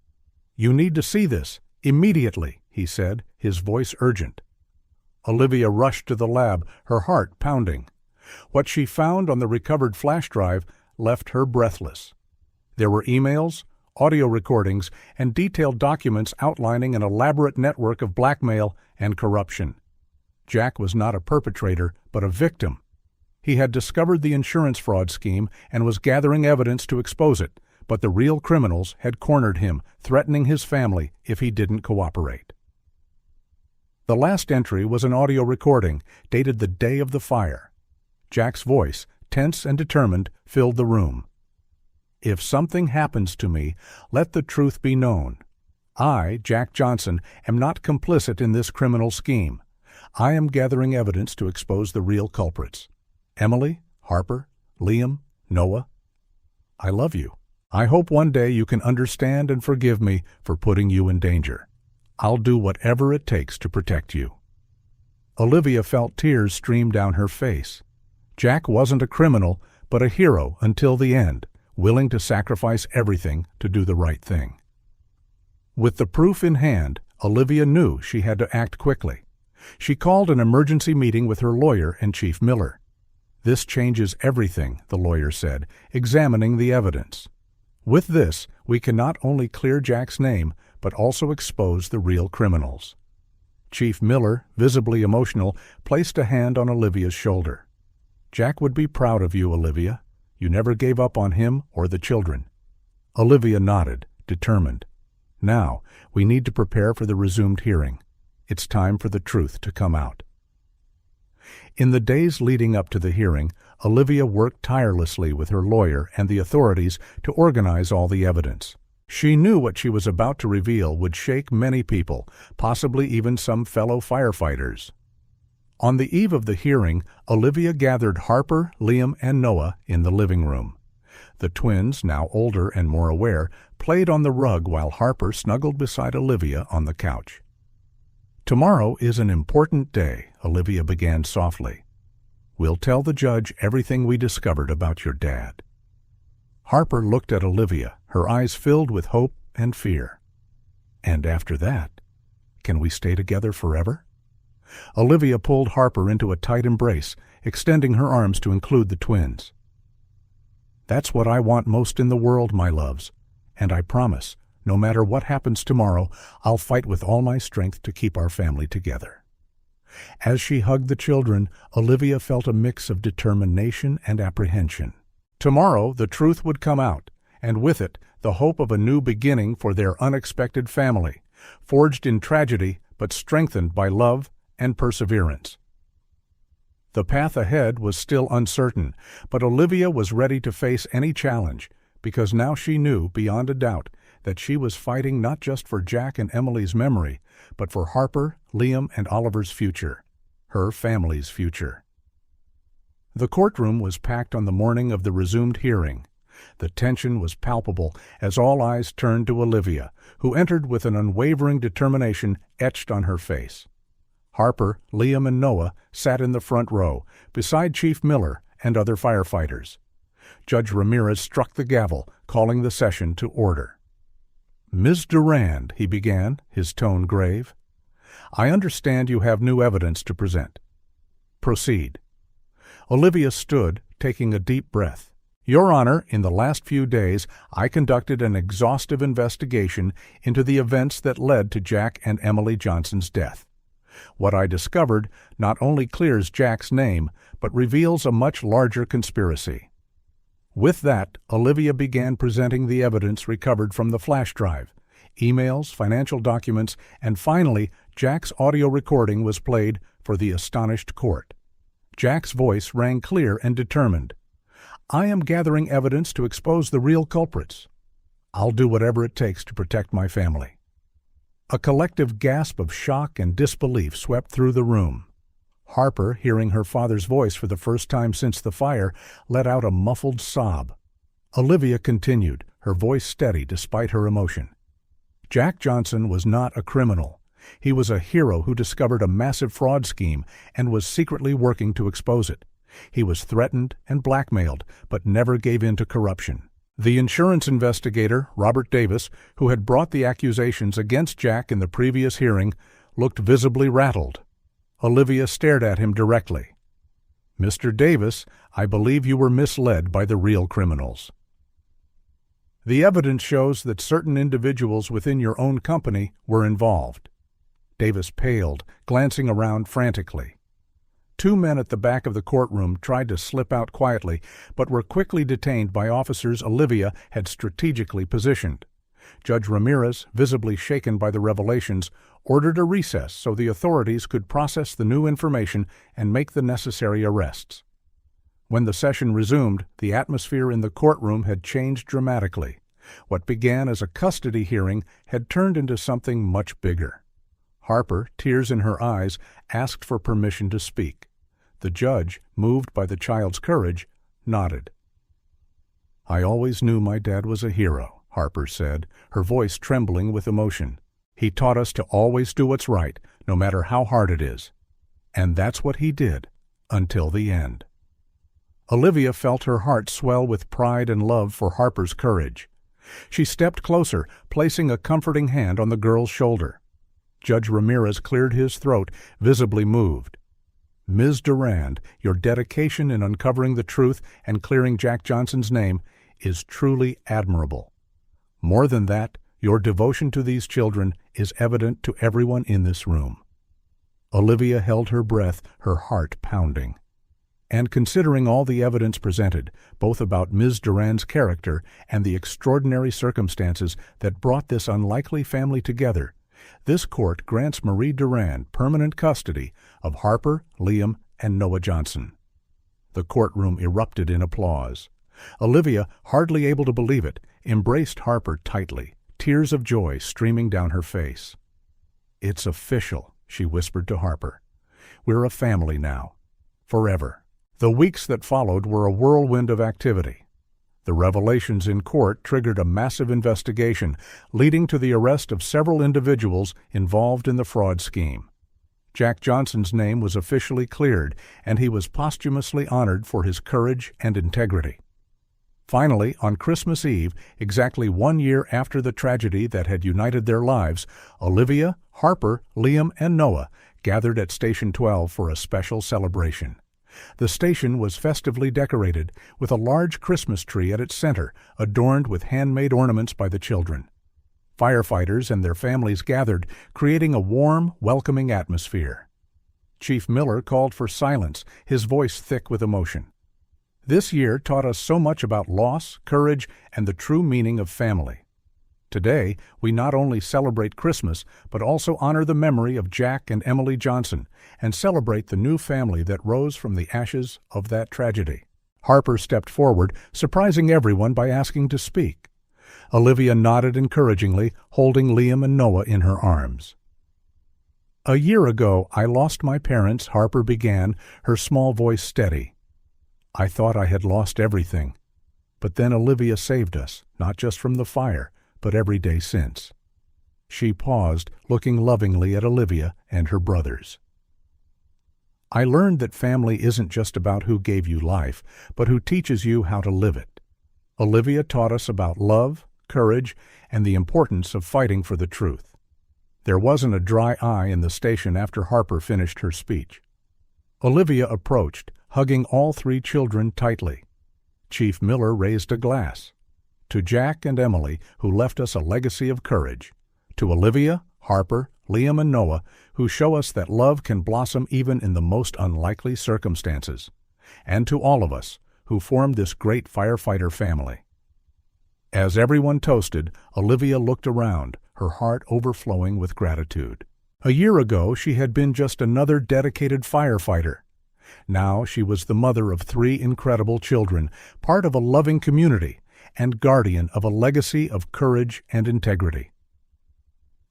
"You need to see this, immediately," he said, his voice urgent. Olivia rushed to the lab, her heart pounding. What she found on the recovered flash drive left her breathless. There were emails, audio recordings, and detailed documents outlining an elaborate network of blackmail and corruption. Jack was not a perpetrator, but a victim. He had discovered the insurance fraud scheme and was gathering evidence to expose it, but the real criminals had cornered him, threatening his family if he didn't cooperate. The last entry was an audio recording, dated the day of the fire. Jack's voice, tense and determined, filled the room. "If something happens to me, let the truth be known. I, Jack Johnson, am not complicit in this criminal scheme. I am gathering evidence to expose the real culprits. Emily, Harper, Liam, Noah, I love you. I hope one day you can understand and forgive me for putting you in danger. I'll do whatever it takes to protect you." Olivia felt tears stream down her face. Jack wasn't a criminal, but a hero until the end, willing to sacrifice everything to do the right thing. With the proof in hand, Olivia knew she had to act quickly. She called an emergency meeting with her lawyer and Chief Miller. "This changes everything," the lawyer said, examining the evidence. "With this, we can not only clear Jack's name, but also expose the real criminals." Chief Miller, visibly emotional, placed a hand on Olivia's shoulder. Jack would be proud of you, Olivia. You never gave up on him or the children." Olivia nodded, determined. Now, we need to prepare for the resumed hearing. It's time for the truth to come out. In the days leading up to the hearing, Olivia worked tirelessly with her lawyer and the authorities to organize all the evidence. She knew what she was about to reveal would shake many people, possibly even some fellow firefighters. On the eve of the hearing, Olivia gathered Harper, Liam, and Noah in the living room. The twins, now older and more aware, played on the rug while Harper snuggled beside Olivia on the couch. "Tomorrow is an important day," Olivia began softly. "We'll tell the judge everything we discovered about your dad." Harper looked at Olivia, her eyes filled with hope and fear. "And after that, can we stay together forever?" Olivia pulled Harper into a tight embrace, extending her arms to include the twins. "That's what I want most in the world, my loves, and I promise, no matter what happens tomorrow, I'll fight with all my strength to keep our family together." As she hugged the children, Olivia felt a mix of determination and apprehension. Tomorrow the truth would come out, and with it the hope of a new beginning for their unexpected family, forged in tragedy but strengthened by love and perseverance. The path ahead was still uncertain, but Olivia was ready to face any challenge, because now she knew, beyond a doubt, that she was fighting not just for Jack and Emily's memory, but for Harper, Liam, and Oliver's future, her family's future. The courtroom was packed on the morning of the resumed hearing. The tension was palpable as all eyes turned to Olivia, who entered with an unwavering determination etched on her face. Harper, Liam, and Noah sat in the front row, beside Chief Miller and other firefighters. Judge Ramirez struck the gavel, calling the session to order. "Ms. Durand," he began, his tone grave, "I understand you have new evidence to present. Proceed." Olivia stood, taking a deep breath. "Your Honor, in the last few days, I conducted an exhaustive investigation into the events that led to Jack and Emily Johnson's death. What I discovered not only clears Jack's name, but reveals a much larger conspiracy." With that, Olivia began presenting the evidence recovered from the flash drive. Emails, financial documents, and finally, Jack's audio recording was played for the astonished court. Jack's voice rang clear and determined. "I am gathering evidence to expose the real culprits. I'll do whatever it takes to protect my family." A collective gasp of shock and disbelief swept through the room. Harper, hearing her father's voice for the first time since the fire, let out a muffled sob. Olivia continued, her voice steady despite her emotion. "Jack Johnson was not a criminal. He was a hero who discovered a massive fraud scheme and was secretly working to expose it. He was threatened and blackmailed, but never gave in to corruption. The insurance investigator, Robert Davis, who had brought the accusations against Jack in the previous hearing, looked visibly rattled. Olivia stared at him directly. "Mr. Davis, I believe you were misled by the real criminals. The evidence shows that certain individuals within your own company were involved." Davis paled, glancing around frantically. Two men at the back of the courtroom tried to slip out quietly, but were quickly detained by officers Olivia had strategically positioned. Judge Ramirez, visibly shaken by the revelations, ordered a recess so the authorities could process the new information and make the necessary arrests. When the session resumed, the atmosphere in the courtroom had changed dramatically. What began as a custody hearing had turned into something much bigger. Harper, tears in her eyes, asked for permission to speak. The judge, moved by the child's courage, nodded. "I always knew my dad was a hero," Harper said, her voice trembling with emotion. "He taught us to always do what's right, no matter how hard it is. And that's what he did, until the end." Olivia felt her heart swell with pride and love for Harper's courage. She stepped closer, placing a comforting hand on the girl's shoulder. Judge Ramirez cleared his throat, visibly moved. "Ms. Durand, your dedication in uncovering the truth and clearing Jack Johnson's name is truly admirable. More than that, your devotion to these children is evident to everyone in this room." Olivia held her breath, her heart pounding. And considering all the evidence presented, both about Ms. Durand's character and the extraordinary circumstances that brought this unlikely family together, this court grants Marie Durand permanent custody of Harper, Liam, and Noah Johnson. The courtroom erupted in applause. Olivia, hardly able to believe it, embraced Harper tightly, tears of joy streaming down her face. "It's official," she whispered to Harper. "We're a family now. Forever." The weeks that followed were a whirlwind of activity. The revelations in court triggered a massive investigation, leading to the arrest of several individuals involved in the fraud scheme. Jack Johnson's name was officially cleared, and he was posthumously honored for his courage and integrity. Finally, on Christmas Eve, exactly 1 year after the tragedy that had united their lives, Olivia, Harper, Liam, and Noah gathered at Station 12 for a special celebration. The station was festively decorated, with a large Christmas tree at its center, adorned with handmade ornaments by the children. Firefighters and their families gathered, creating a warm, welcoming atmosphere. Chief Miller called for silence, his voice thick with emotion. This year taught us so much about loss, courage, and the true meaning of family. Today, we not only celebrate Christmas, but also honor the memory of Jack and Emily Johnson, and celebrate the new family that rose from the ashes of that tragedy. Harper stepped forward, surprising everyone by asking to speak. Olivia nodded encouragingly, holding Liam and Noah in her arms. "A year ago, I lost my parents," Harper began, her small voice steady. "I thought I had lost everything. But then Olivia saved us, not just from the fire, but every day since." She paused, looking lovingly at Olivia and her brothers. "I learned that family isn't just about who gave you life, but who teaches you how to live it. Olivia taught us about love, courage, and the importance of fighting for the truth." There wasn't a dry eye in the station after Harper finished her speech. Olivia approached, hugging all 3 children tightly. Chief Miller raised a glass. "To Jack and Emily, who left us a legacy of courage. To Olivia, Harper, Liam, and Noah, who show us that love can blossom even in the most unlikely circumstances. And to all of us, who formed this great firefighter family." As everyone toasted, Olivia looked around, her heart overflowing with gratitude. A year ago, she had been just another dedicated firefighter. Now she was the mother of 3 incredible children, part of a loving community, and guardian of a legacy of courage and integrity.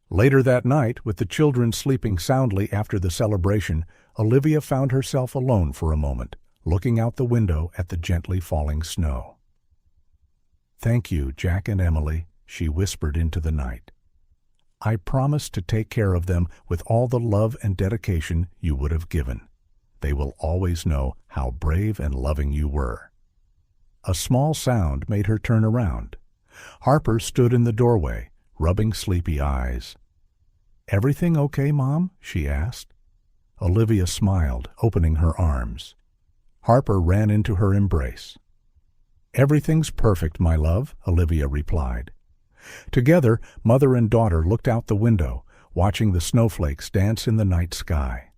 Later that night, with the children sleeping soundly after the celebration, Olivia found herself alone for a moment, looking out the window at the gently falling snow. "Thank you, Jack and Emily," she whispered into the night. "I promised to take care of them with all the love and dedication you would have given. They will always know how brave and loving you were." A small sound made her turn around. Harper stood in the doorway, rubbing sleepy eyes. "Everything okay, Mom?" she asked. Olivia smiled, opening her arms. Harper ran into her embrace. "Everything's perfect, my love," Olivia replied. Together, mother and daughter looked out the window, watching the snowflakes dance in the night sky.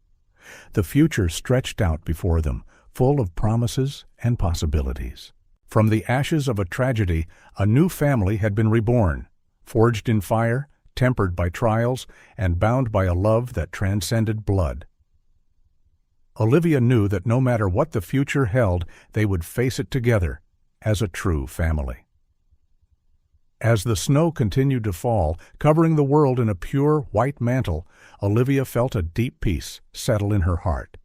The future stretched out before them, full of promises and possibilities. From the ashes of a tragedy, a new family had been reborn, forged in fire, tempered by trials, and bound by a love that transcended blood. Olivia knew that no matter what the future held, they would face it together, as a true family. As the snow continued to fall, covering the world in a pure white mantle, Olivia felt a deep peace settle in her heart.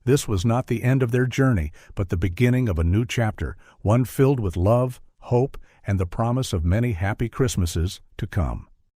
This was not the end of their journey, but the beginning of a new chapter, one filled with love, hope, and the promise of many happy Christmases to come.